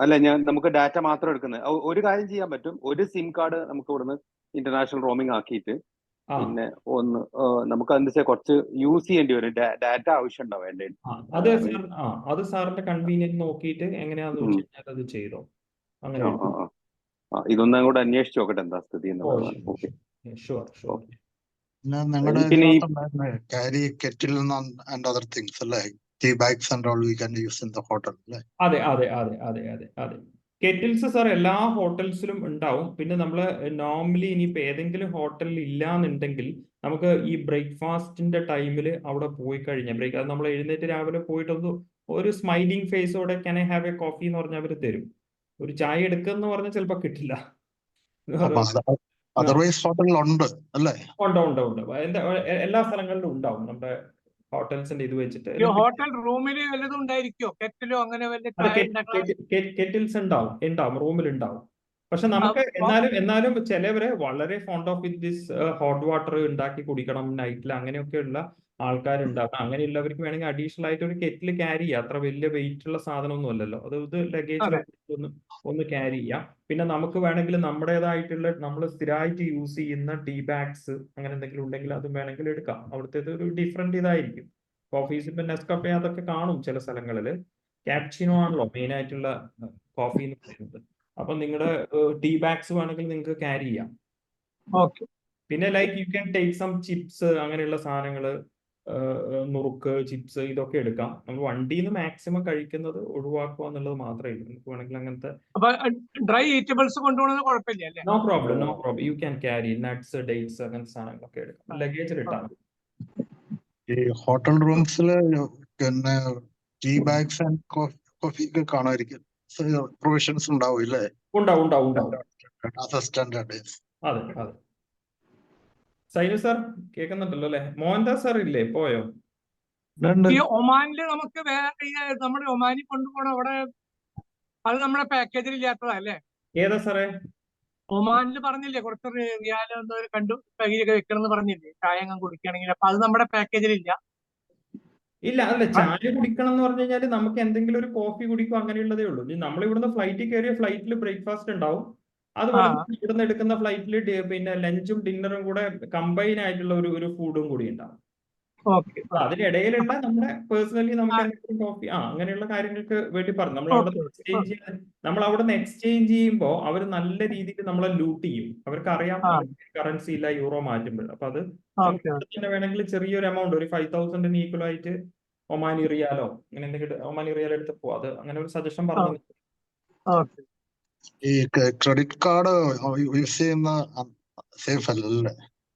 അല്ല, നമുക്ക് ഡാറ്റ മാത്രം എടുക്കുന്നത്. ഒരു കാര്യം ചെയ്യാൻ പറ്റും, ഒരു സിം കാർഡ് നമുക്ക് ഇവിടുന്ന് ഇന്റർനാഷണൽ റോമിംഗ് ആക്കിയിട്ട് പിന്നെ നമുക്ക് എന്താ വെച്ചാൽ കുറച്ച് യൂസ് ചെയ്യേണ്ടി വരും, ഡാറ്റ ആവശ്യം ഉണ്ടാവും എന്റെ. അത് സാറിന്റെ കൺവീനിയന്റ് നോക്കിയിട്ട് എങ്ങനെയാന്ന് വെച്ച് കഴിഞ്ഞാൽ അത് ചെയ്തോ. അങ്ങനെ ഇതൊന്നും അങ്ങോട്ട് അന്വേഷിച്ച് നോക്കട്ടെ എന്താ സ്ഥിതി എന്ന് പറയുന്നത്. carry kettle and other things like tea bags and all we can use in the hotel. അതെ. കെറ്റിൽസ് സാർ എല്ലാ ഹോട്ടൽസിലും ഉണ്ടാവും. പിന്നെ നമ്മൾ നോർമലി ഇനിയിപ്പോൾ ഏതെങ്കിലും ഹോട്ടലിൽ ഇല്ലാന്നുണ്ടെങ്കിൽ നമുക്ക് ഈ ബ്രേക്ക്ഫാസ്റ്റിന്റെ ടൈമിൽ അവിടെ പോയി കഴിഞ്ഞാൽ അത് നമ്മൾ എഴുന്നേറ്റ് രാവിലെ പോയിട്ടൊന്ന് ഒരു സ്മൈലിംഗ് ഫേസോടെ can I have a coffee എന്ന് പറഞ്ഞാൽ അവർ തരും. ഒരു ചായ എടുക്കുന്ന പറഞ്ഞാൽ ചിലപ്പോൾ കിട്ടില്ല. അതർവൈസ് ഹോട്ടലിൽ ഉണ്ട് അല്ലേ? ഉണ്ട്. എല്ലാ സ്ഥലങ്ങളിലും ഉണ്ടാവും നമ്മുടെ ഹോട്ടൽസിന്റെ ഇത് വെച്ചിട്ട്. ഹോട്ടൽ റൂമിൽ വല്ലതും ഉണ്ടായിരിക്കോ? കെറ്റിലോ അങ്ങനെ കെറ്റിൽസ് ഉണ്ടാവും റൂമിൽ ഉണ്ടാവും. പക്ഷെ നമുക്ക് എന്നാലും ചിലവരെ വളരെ fond off with this hot water ഉണ്ടാക്കി കുടിക്കണം നൈറ്റിൽ, അങ്ങനെയൊക്കെയുള്ള ആൾക്കാരുണ്ടാവും. അങ്ങനെയുള്ളവർക്ക് വേണമെങ്കിൽ അഡീഷണൽ ആയിട്ട് ഒരു കെറ്റിൽ ക്യാരി ചെയ്യാം. അത്ര വലിയ വെയിറ്റ് ഉള്ള സാധനമൊന്നും അല്ലല്ലോ അത്. ഇത് ലഗേജ് ഒന്ന് ക്യാരി ചെയ്യാം. പിന്നെ നമുക്ക് വേണമെങ്കിൽ നമ്മുടേതായിട്ടുള്ള നമ്മൾ സ്ഥിരമായിട്ട് യൂസ് ചെയ്യുന്ന ടീ ബാഗ്സ് അങ്ങനെ എന്തെങ്കിലും ഉണ്ടെങ്കിൽ അതും വേണമെങ്കിൽ എടുക്കാം. അവിടുത്തെ ഒരു ഡിഫറെന്റ് ഇതായിരിക്കും. കോഫീസ് ഇപ്പൊ നെസ്കഫേ അതൊക്കെ കാണും ചില സ്ഥലങ്ങളിൽ. ക്യാപ്ചിനോ ആണല്ലോ മെയിൻ ആയിട്ടുള്ള കോഫി എന്ന് പറയുന്നത്. അപ്പൊ നിങ്ങളുടെ ടീ ബാഗ്സ് വേണമെങ്കിൽ നിങ്ങൾക്ക് ക്യാരി ചെയ്യാം. പിന്നെ like you can take some chips, അങ്ങനെയുള്ള സാധനങ്ങള്, നുറുക്ക്, ചിപ്സ്, ഇതൊക്കെ എടുക്കാം. നമ്മൾ വണ്ടിയിൽ നിന്ന് മാക്സിമം കഴിക്കുന്നത് ഒഴിവാക്കുക എന്നുള്ളത് മാത്രമേ ഉള്ളൂ. നമുക്ക് വേണമെങ്കിൽ അങ്ങനത്തെ ഡ്രൈ ഈറ്റബിൾസ് കൊണ്ടുപോകുന്നത് കുഴപ്പമില്ല. No problem. You can carry nuts, dates, അങ്ങനത്തെ സാധനങ്ങളൊക്കെ എടുക്കാം. ലഗേജിൽ ഇട്ടാൽ മതി. ഈ ഹോട്ടൽ റൂംസില് പിന്നെ ടീ ബാഗ്സ് ആൻഡ് കോഫി ഒക്കെ കാണുമായിരിക്കും, പ്രൊവിഷൻസ് ഉണ്ടാവും ഇല്ലേ? ഉണ്ടാവും. സ്റ്റാൻഡേർഡ്. അതെ. സൈനു സാർ കേൾക്കുന്നുണ്ടല്ലോ അല്ലെ? മോഹൻദാസ് സാർ ഇല്ലേ, പോയോ? ഈ ഒമാനില് നമുക്ക് നമ്മുടെ ഒമാനിൽ കൊണ്ടുപോകണം, അവിടെ അത് നമ്മുടെ പാക്കേജിൽ ഇല്ലാത്തതാ അല്ലേ? ഏതാ സാറേ? ഒമാനിൽ പറഞ്ഞില്ലേ കുറച്ച് റിയാൽ എന്തോ കണ്ടു കയ്യിലൊക്കെ വെക്കണം എന്ന് പറഞ്ഞില്ലേ, ചായ അങ്ങ് കുടിക്കുകയാണെങ്കിൽ? അപ്പൊ അത് നമ്മുടെ പാക്കേജിൽ ഇല്ല. ഇല്ല, അല്ല, ചായ കുടിക്കണം എന്ന് പറഞ്ഞു കഴിഞ്ഞാൽ നമുക്ക് എന്തെങ്കിലും ഒരു കോഫി കുടിക്കും, അങ്ങനെയുള്ളതേ ഉള്ളൂ. നമ്മൾ ഇവിടുന്ന് ഫ്ലൈറ്റിൽ കയറിയ ഫ്ലൈറ്റിൽ ബ്രേക്ക്ഫാസ്റ്റ് ഉണ്ടാവും. അത് ഇവിടുന്ന് എടുക്കുന്ന ഫ്ലൈറ്റിൽ പിന്നെ ലഞ്ചും ഡിന്നറും കൂടെ കമ്പൈൻ ആയിട്ടുള്ള ഒരു ഫുഡും കൂടി ഉണ്ടാവും. ഓക്കെ. അതിനിടയിലുള്ള നമ്മുടെ പേഴ്സണലി നമുക്ക് എന്തെങ്കിലും കോഫി അങ്ങനെയുള്ള കാര്യങ്ങൾക്ക് വേണ്ടി പറഞ്ഞു. നമ്മൾ അവിടെ നിന്ന് എക്സ്ചേഞ്ച് ചെയ്യുമ്പോൾ അവർ നല്ല രീതിയിൽ നമ്മളെ ലൂട്ട് ചെയ്യും. അവർക്ക് അറിയാം കറൻസി ഇല്ല, യൂറോ മാറ്റുമ്പോൾ. അപ്പൊ അത് തന്നെ വേണമെങ്കിൽ ചെറിയൊരു എമൗണ്ട്, ഒരു 5,000 ഈക്വൽ ആയിട്ട് ഒമാനി റിയാലോ അങ്ങനെ എന്തെങ്കിലും ഒമാനി റിയാൽ എടുത്ത് പോവാം. അത് അങ്ങനെ ഒരു സജഷൻ പറഞ്ഞു. ഈ ക്രെഡിറ്റ് കാർഡ് യൂസ് ചെയ്യുന്ന സേഫ് അല്ലല്ലേ?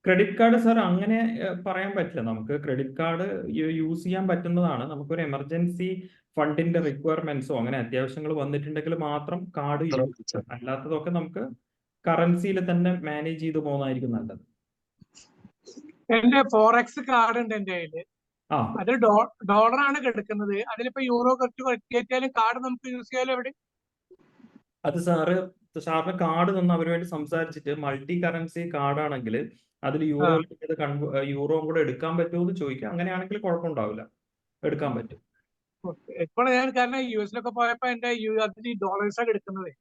ക്രെഡിറ്റ് കാർഡ് സാർ അങ്ങനെ പറയാൻ പറ്റില്ല. നമുക്ക് ക്രെഡിറ്റ് കാർഡ് യൂസ് ചെയ്യാൻ പറ്റുന്നതാണ്. നമുക്കൊരു എമർജൻസി ഫണ്ടിന്റെ റിക്വയർമെന്റ്സോ അങ്ങനെ അത്യാവശ്യങ്ങൾ വന്നിട്ടുണ്ടെങ്കിൽ മാത്രം കാർഡ് യൂസ് ചെയ്യാം. അല്ലാത്തതൊക്കെ നമുക്ക് കറൻസിയിൽ തന്നെ മാനേജ് ചെയ്ത് പോകുന്നതായിരിക്കും നല്ലത്. എന്റെ ഫോറക്സ് കാർഡ് ഉണ്ട് എന്റെ കയ്യില്. അത് ഡോളറാണ് കിടക്കുന്നത്. അതിലിപ്പോ യൂറോ കയറ്റിയാലും കാർഡ് നമുക്ക് യൂസ് ചെയ്യാലോ എവിടെ? അത് സാറിന് കാർഡ് തന്ന് അവര് വേണ്ടി സംസാരിച്ചിട്ട് മൾട്ടി കറൻസി കാർഡാണെങ്കിൽ അതിൽ യൂറോ കൂടെ എടുക്കാൻ പറ്റുമോ എന്ന് ചോദിക്കാം. അങ്ങനെയാണെങ്കിൽ കുഴപ്പമുണ്ടാവില്ല, എടുക്കാൻ പറ്റും. ഇപ്പോൾ ഞാൻ കാരണം യുഎസിലൊക്കെ പോയപ്പോ എന്റെ അതിൽ ഡോളേഴ്സാണ് എടുക്കുന്നത്.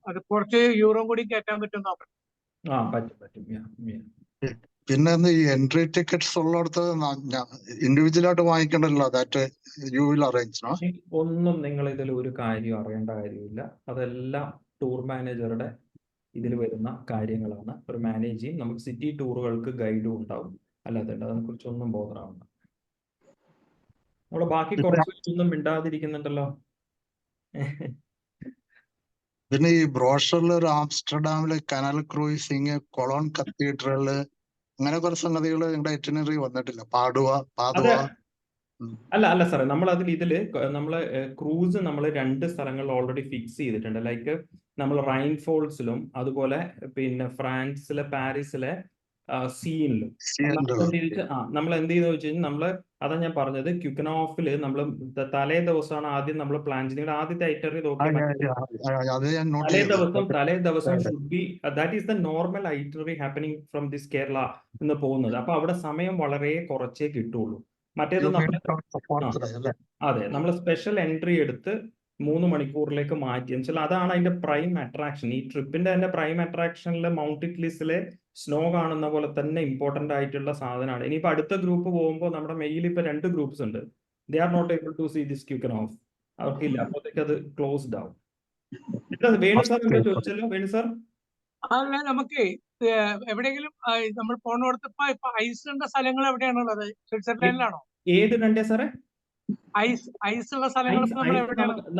അത് കുറച്ച് യൂറോ കൂടി കയറ്റാൻ പറ്റും നോക്കണം. പറ്റും. പിന്നെ ഈ എൻട്രി ടിക്കറ്റ്സ് ഉള്ളിടത്ത് ഇൻഡിവിജ്വൽ ആയിട്ട് വാങ്ങിക്കണ്ടല്ലോ, ദാറ്റ് യു വിൽ അറേഞ്ച്. ഒന്നും നിങ്ങൾ ഇതിൽ ഒരു കാര്യം അറിയേണ്ട കാര്യമില്ല. അതെല്ലാം ടൂർ മാനേജറുടെ ഇതിൽ വരുന്ന കാര്യങ്ങളാണ്. ഒരു മാനേജ് ചെയ്യും. നമുക്ക് സിറ്റി ടൂറുകൾക്ക് ഗൈഡും ഉണ്ടാവും. അല്ലാതെ അതിനെ കുറിച്ച് ഒന്നും ബോധറാവണ്ട. നമ്മള് ബാക്കി കുറച്ചൊന്നും മിണ്ടാതിരിക്കുന്നുണ്ടല്ലോ. പിന്നെ ഈ ബ്രോഷറിൽ ഒരു ആംസ്റ്റർഡാമില് കനാൽ ക്രൂയിസിങ്, കൊളോൺ കത്തീഡ്രല്, അങ്ങനെ കുറെ സംഗതികൾ നിങ്ങളുടെ ഐറ്റിനറി വന്നിട്ടില്ല. പാടുവ. അല്ല സാറേ, നമ്മള് ക്രൂസ് നമ്മൾ 2 സ്ഥലങ്ങളിൽ ഓൾറെഡി ഫിക്സ് ചെയ്തിട്ടുണ്ട്. ലൈക്ക് നമ്മൾ റൈൻ ഫോൾസിലും അതുപോലെ പിന്നെ ഫ്രാൻസിലെ പാരീസിലെ സീനിലും നമ്മൾ എന്ത് ചെയ്തെന്ന് വെച്ച് കഴിഞ്ഞാൽ അതാ ഞാൻ പറഞ്ഞത്, ക്യുക്കനോഫില് നമ്മൾ തലേ ദിവസമാണ് ആദ്യം നമ്മൾ പ്ലാൻ ചെയ്യുന്നത്. ആദ്യത്തെ ഐറ്ററി തലേ ദിവസം should be that is the normal itinerary happening from this Kerala എന്ന് പോകുന്നത്. അപ്പൊ അവിടെ സമയം വളരെ കുറച്ചേ കിട്ടുള്ളൂ. മറ്റേത് നമ്മൾ സ്പെഷ്യൽ എൻട്രി എടുത്ത് 3 മണിക്കൂറിലേക്ക് മാറ്റി വെച്ചാൽ അതാണ് അതിന്റെ പ്രൈം അട്രാക്ഷൻ. ഈ ട്രിപ്പിന്റെ തന്നെ പ്രൈം അട്രാക്ഷനിലെ മൗണ്ട് ഇറ്റ്ലിസിലെ സ്നോ കാണുന്ന പോലെ തന്നെ ഇമ്പോർട്ടന്റ് ആയിട്ടുള്ള സാധനമാണ്. ഇനിയിപ്പോ അടുത്ത ഗ്രൂപ്പ് പോകുമ്പോൾ നമ്മുടെ മെയിൽ ഇപ്പൊ 2 ഗ്രൂപ്പ്സ് ഉണ്ട്. They are not able to see this quick enough. അവർക്കില്ല, അപ്പോഴത്തേക്ക് അത് ക്ലോസ്ഡ് ആവും. വേണു സാർ ചോദിച്ചല്ലോ. വേണു സാർ, അല്ല നമുക്ക് എവിടെയെങ്കിലും നമ്മൾ പോണോടത്ത് ഇപ്പൊ ഐസ് ഉള്ള സ്ഥലങ്ങൾ എവിടെയാണുള്ളത്? സ്വിറ്റ്സർലാൻഡിലാണോ? ഏത് കണ്ടേ സാറേ? ഐസ് ഉള്ള സ്ഥലങ്ങൾ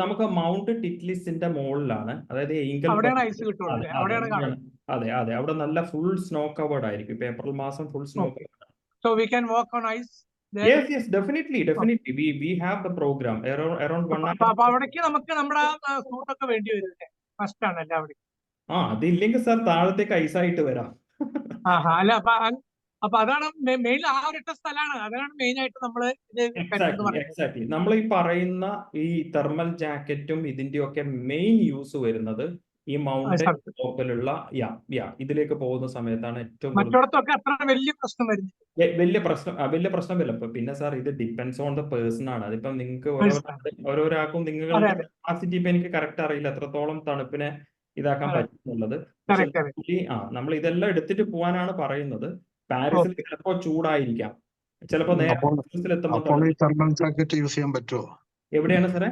നമുക്ക് മൗണ്ട് ടിറ്റ്ലിസിന്റെ മുകളിലാണ്, അതായത് അവിടെയാണ് ഐസ് കിട്ടുള്ളൂ. അവിടെയാണ് കാണുന്നത്. അതെ, അവിടെ നല്ല ഫുൾ സ്നോ കവേർഡ് ആയിരിക്കും. ഇപ്പൊ ഏപ്രിൽ മാസം full snow covered. So we can walk on ice there? Yes, definitely. We have the program around 1 hour. അപ്പൊ അവിടേക്ക് നമുക്ക് നമ്മുടെ സൂട്ടൊക്കെ വേണ്ടി വരും. ഫസ്റ്റ് ആണ് എല്ലാവരും. അതില്ലെങ്കിൽ സാർ താഴത്തേക്ക് ഐസായിട്ട് വരാം. അല്ല അപ്പൊ അതാണ് മെയിൻ, ആ ഒരിട്ട സ്ഥലമാണ്. അതാണ് മെയിൻ ആയിട്ട് നമ്മള് എക്സാക്ട്ലി നമ്മൾ ഈ പറയുന്ന ഈ തെർമൽ ജാക്കറ്റും ഇതിന്റെയൊക്കെ മെയിൻ യൂസ് വരുന്നത് ഈ മൗണ്ടൻ ടോപ്പിലുള്ള ഇതിലേക്ക് പോകുന്ന സമയത്താണ് ഏറ്റവും വലിയ പ്രശ്നം വരുന്നത്. വലിയ പ്രശ്നമില്ല. പിന്നെ സാർ ഇത് ഡിപ്പെൻസ് ഓൺ ദ പേഴ്സൺ ആണ്. അതിപ്പം നിങ്ങൾക്ക് ഓരോരാൾക്കും നിങ്ങളുടെ കപ്പാസിറ്റി ഇപ്പൊ എനിക്ക് കറക്റ്റ് അറിയില്ല എത്രത്തോളം തണുപ്പിനെ ഇതാക്കാൻ പറ്റുന്നുള്ളത്. നമ്മൾ ഇതെല്ലാം എടുത്തിട്ട് പോകാനാണ് പറയുന്നത്. പാരീസിൽ ചിലപ്പോ ചൂടായിരിക്കാം, ചിലപ്പോ തെർമൽ ജാക്കറ്റ് യൂസ് ചെയ്യാൻ പറ്റുമോ? എവിടെയാണ് സാറേ?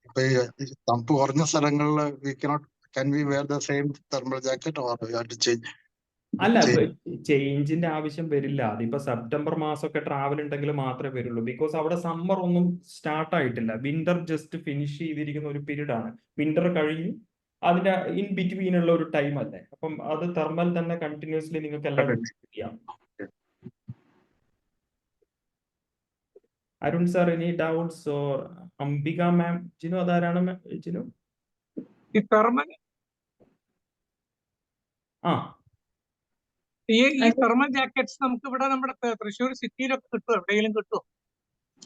ഇപ്പൊ തണുപ്പ് കുറഞ്ഞ സ്ഥലങ്ങളിൽ can we wear the same thermal jacket or we have to change? അല്ല, ചേഞ്ചിന്റെ ആവശ്യം വരില്ല. അതിപ്പോ സെപ്റ്റംബർ മാസമൊക്കെ ട്രാവൽ ഉണ്ടെങ്കിൽ മാത്രമേ വരുള്ളൂ. ബിക്കോസ് അവിടെ സമ്മർ ഒന്നും സ്റ്റാർട്ട് ആയിട്ടില്ല. വിന്റർ ജസ്റ്റ് ഫിനിഷ് ചെയ്തിരിക്കുന്ന ഒരു പീരീഡ് ആണ്. വിന്റർ കഴിഞ്ഞു, അതിന്റെ ഇൻ ബിറ്റ്വീൻ ഉള്ള ഒരു ടൈം അല്ലേ. അപ്പം അത് തെർമൽ തന്നെ കണ്ടിന്യൂസ്ലി നിങ്ങൾക്ക് എല്ലാം ചെയ്യാം. Arun sir, any doubts? Or Ambika ma'am? Jinu, അതാരാണ് ജിനു? ഈ തെർമൽ ഈ തെർമൽ ജാക്കറ്റ്സ് നമുക്ക് ഇവിടെ നമ്മുടെ തൃശ്ശൂർ സിറ്റിയിലൊക്കെ കിട്ടുമോ? എവിടെയെങ്കിലും കിട്ടുമോ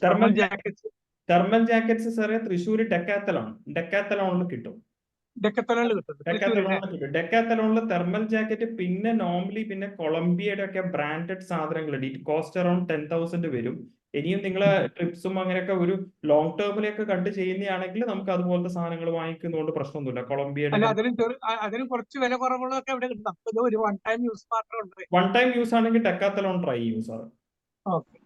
thermal thermal jackets? Thermal jackets സാറേ തൃശ്ശൂർ ഡെക്കാത്തലോണിൽ കിട്ടും. ഡെക്കത്തലോണിൽ കിട്ടും തൃശ്ശൂരിലെ. ഡെക്കാത്തലോണിൽ തെർമൽ ജാക്കറ്റ്. പിന്നെ നോർമലി പിന്നെ കൊളംബിയയുടെ ഒക്കെ ബ്രാൻഡഡ് സാധനങ്ങളുണ്ട്. ഇറ്റ് കോസ്റ്റ് അറൌണ്ട് 10,000 വരും. ഇനിയും നിങ്ങള് ട്രിപ്സും അങ്ങനെയൊക്കെ ഒരു ലോങ് ടേമിലേക്ക് കണ്ട് ചെയ്യുന്നതാണെങ്കിൽ നമുക്ക് അതുപോലത്തെ സാധനങ്ങൾ വാങ്ങിക്കുന്നതുകൊണ്ട് പ്രശ്നമൊന്നുമില്ല. കൊളംബിയയുടെ അല്ല, അതിനും കുറച്ച് വില കുറവുകളൊക്കെ ഇവിടെ കിട്ടും. ഇത് ഒരു വൺ ടൈം യൂസ് മാത്രമേ ഉണ്ട്. വൺ ടൈം യൂസ് ആണെങ്കിൽ ഡെക്കാത്തലോൺ ട്രൈ ചെയ്യും സാർ. ഓക്കെ.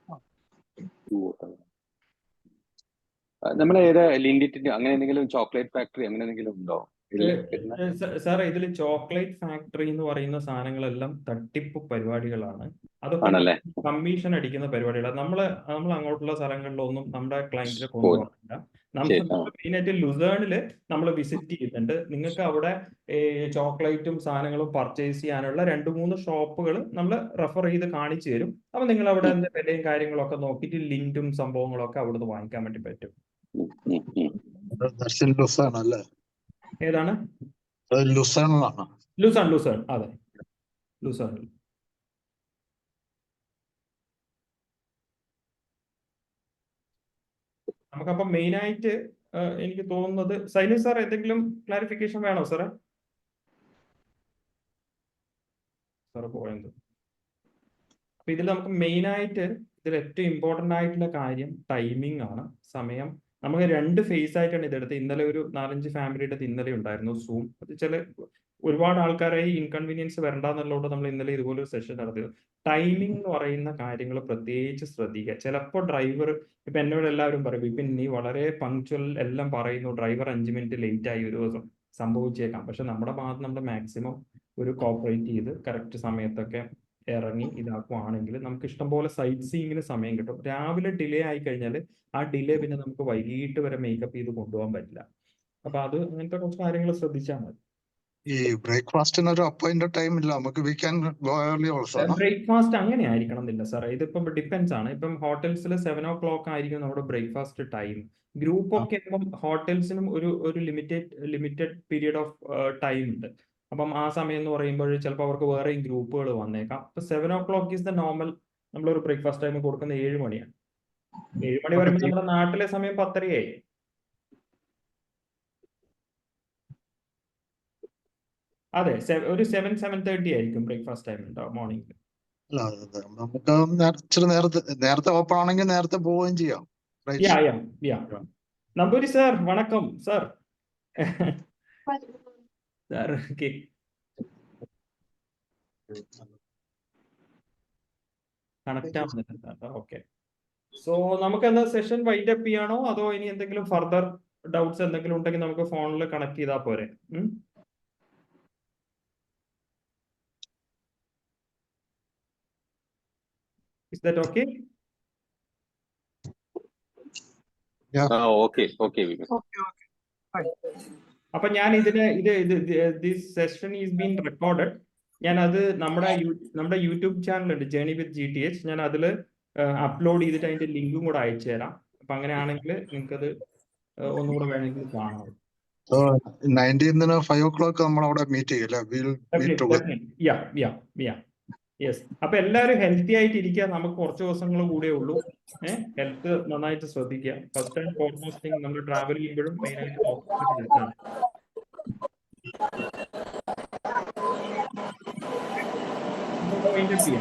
നമ്മളെ ഏതാ ലിൻഡിറ്റിന്റെ അങ്ങനെ എന്തെങ്കിലും ചോക്ലേറ്റ് ഫാക്ടറി അങ്ങനെ എന്തെങ്കിലും ഉണ്ടോ? സാർ ഇതിൽ ചോക്ലേറ്റ് ഫാക്ടറി എന്ന് പറയുന്ന സാധനങ്ങളെല്ലാം തട്ടിപ്പ് പരിപാടികളാണ്. അതൊക്കെ ആണല്ലേ? കമ്മീഷൻ അടിക്കുന്ന പരിപാടികളാണ്. നമ്മൾ അങ്ങോട്ടുള്ള സ്ഥലങ്ങളിലൊന്നും നമ്മുടെ ക്ലയന്റിനെ കൊണ്ടുപോകാറില്ല. നമ്മൾ മെയിനായിട്ട് ലുസേണിൽ നമ്മൾ വിസിറ്റ് ചെയ്യുന്നുണ്ട്. നിങ്ങൾക്ക് അവിടെ ചോക്ലേറ്റും സാധനങ്ങളും പർച്ചേസ് ചെയ്യാനുള്ള 2-3 ഷോപ്പുകൾ നമ്മൾ റെഫർ ചെയ്ത് കാണിച്ചു തരും. അപ്പൊ നിങ്ങൾ അവിടെ വിലയും കാര്യങ്ങളൊക്കെ നോക്കിയിട്ട് ലിങ്കും സംഭവങ്ങളൊക്കെ അവിടുന്ന് വാങ്ങിക്കാൻ വേണ്ടി പറ്റും. അല്ലേ? ഏതാണ്? ലുസേണിലാണ്. ലുസേൺ അതെ, ലുസേണിൽ. നമുക്കപ്പം മെയിൻ ആയിട്ട് എനിക്ക് തോന്നുന്നത് സൈനി സാർ എന്തെങ്കിലും ക്ലാരിഫിക്കേഷൻ വേണോ സാറേ? സാറ് പോയത്. അപ്പൊ ഇതിൽ നമുക്ക് മെയിൻ ആയിട്ട് ഇതിൽ ഏറ്റവും ഇമ്പോർട്ടന്റ് ആയിട്ടുള്ള കാര്യം ടൈമിംഗ് ആണ്. സമയം നമുക്ക് 2 ഫേസ് ആയിട്ടാണ് ഇതെടുത്ത്. ഇന്നലെ ഒരു 4-5 ഫാമിലിയുടെ ഇന്നലെ ഉണ്ടായിരുന്നു സൂം. അത് ഒരുപാട് ആൾക്കാരെ ഇൻകൺവീനിയൻസ് വരണ്ടെന്നുള്ളതുകൊണ്ട് നമ്മൾ ഇന്നലെ ഇതുപോലെ ഒരു സെഷൻ നടത്തിയത്. ടൈമിംഗ് എന്ന് പറയുന്ന കാര്യങ്ങൾ പ്രത്യേകിച്ച് ശ്രദ്ധിക്കുക. ചിലപ്പോൾ ഡ്രൈവർ ഇപ്പൊ എന്നോട് എല്ലാവരും പറയും, ഇപ്പൊ നീ വളരെ പങ്ക്ച്വൽ എല്ലാം പറയുന്നു, ഡ്രൈവർ 5 മിനിറ്റ് ലേറ്റ് ആയി ഒരു ദിവസം സംഭവിച്ചേക്കാം. പക്ഷെ നമ്മുടെ ഭാഗത്ത് നമ്മൾ മാക്സിമം ഒരു കോപ്പറേറ്റ് ചെയ്ത് കറക്റ്റ് സമയത്തൊക്കെ ഇറങ്ങി ഇതാക്കുവാണെങ്കിൽ നമുക്ക് ഇഷ്ടംപോലെ സൈറ്റ് സീയിങ്ങിന് സമയം കിട്ടും. രാവിലെ ഡിലേ ആയി കഴിഞ്ഞാൽ ആ ഡിലേ പിന്നെ നമുക്ക് വൈകിട്ട് വരെ മേക്കപ്പ് ചെയ്ത് കൊണ്ടുപോകാൻ പറ്റില്ല. അപ്പൊ അത് അങ്ങനത്തെ കുറച്ച് കാര്യങ്ങൾ ശ്രദ്ധിച്ചാൽ മതി. ഈ ബ്രേക്ക്ഫാസ്റ്റിന് ഒരു അപ്പോയിന്റഡ് ടൈം ഇല്ല. നമുക്ക് we can go early also. Breakfast അങ്ങനെ ആയിരിക്കണം എന്നില്ല സാറേ. ഇതിപ്പം ഡിപ്പെൻസ് ആണ്. ഇപ്പം ഹോട്ടൽസിൽ 7 o'clock ആയിരിക്കും നമ്മുടെ ബ്രേക്ക്ഫാസ്റ്റ് ടൈം. ഗ്രൂപ്പ് ഒക്കെ ഇപ്പം ഹോട്ടൽസിനും ഒരു ലിമിറ്റഡ് പീരിയഡ് ഓഫ് ടൈം ഉണ്ട്. അപ്പം ആ സമയം എന്ന് പറയുമ്പോൾ ചിലപ്പോൾ അവർക്ക് വേറെയും ഗ്രൂപ്പുകൾ വന്നേക്കാം. അപ്പൊ 7 o'clock ഈസ് ദ നോർമൽ. നമ്മളൊരു ബ്രേക്ക്ഫാസ്റ്റ് ടൈം കൊടുക്കുന്നത് 7 മണിയാണ്. 7 മണി വരുമ്പോൾ നമ്മുടെ നാട്ടിലെ സമയം 10:30 അതെ, ഒരു 7-7:30 ആയിരിക്കും ബ്രേക്ക്ഫാസ്റ്റ് ടൈം ഉണ്ടാവും മോർണിംഗ്. നമുക്ക് ഇച്ചിരി നേരത്തെ ഓപ്പൺ ആണെങ്കിൽ നേരത്തെ പോവുകയും ചെയ്യാം. നമ്പൂരി സാർ വണക്കം സാർ. സാർ കണക്ട് ആവുന്നില്ല. ഓക്കെ, സോ നമുക്ക് എന്താ സെഷൻ വൈൻഡ് അപ്പ് ചെയ്യാണോ അതോ ഇനി എന്തെങ്കിലും ഫർദർ ഡൗട്ട്സ് എന്തെങ്കിലും ഉണ്ടെങ്കിൽ നമുക്ക് ഫോണിൽ കണക്ട് ചെയ്താൽ പോരെ? Is that okay? Okay. അപ്പൊ ഞാൻ this session is been recorded. ഞാൻ അത് നമ്മുടെ യൂട്യൂബ് ചാനൽ ഉണ്ട് ജേർണി വിത്ത് GTH. ഞാൻ അതിൽ അപ്ലോഡ് ചെയ്തിട്ട് അതിന്റെ ലിങ്കും കൂടെ അയച്ചു തരാം. അപ്പൊ അങ്ങനെയാണെങ്കിൽ നിങ്ങൾക്കത് ഒന്നുകൂടെ വേണമെങ്കിൽ കാണാം. 19th 5 o'clock നമ്മൾ അവിടെ മീറ്റ് ചെയ്യില്ല. യെസ്. അപ്പൊ എല്ലാവരും ഹെൽത്തി ആയിട്ട് ഇരിക്കുക. നമുക്ക് കുറച്ച് ദിവസങ്ങൾ കൂടെ ഉള്ളൂ. ഹെൽത്ത് നന്നായിട്ട് ശ്രദ്ധിക്കുക. ഫസ്റ്റ് ആൻഡ് ഫോർമോസ്റ്റ് തിങ് നമ്മൾ ട്രാവൽ ചെയ്യുമ്പോഴും മെയിൻ ആയിട്ട് നോക്കുന്നത് ഹെൽത്താണ്.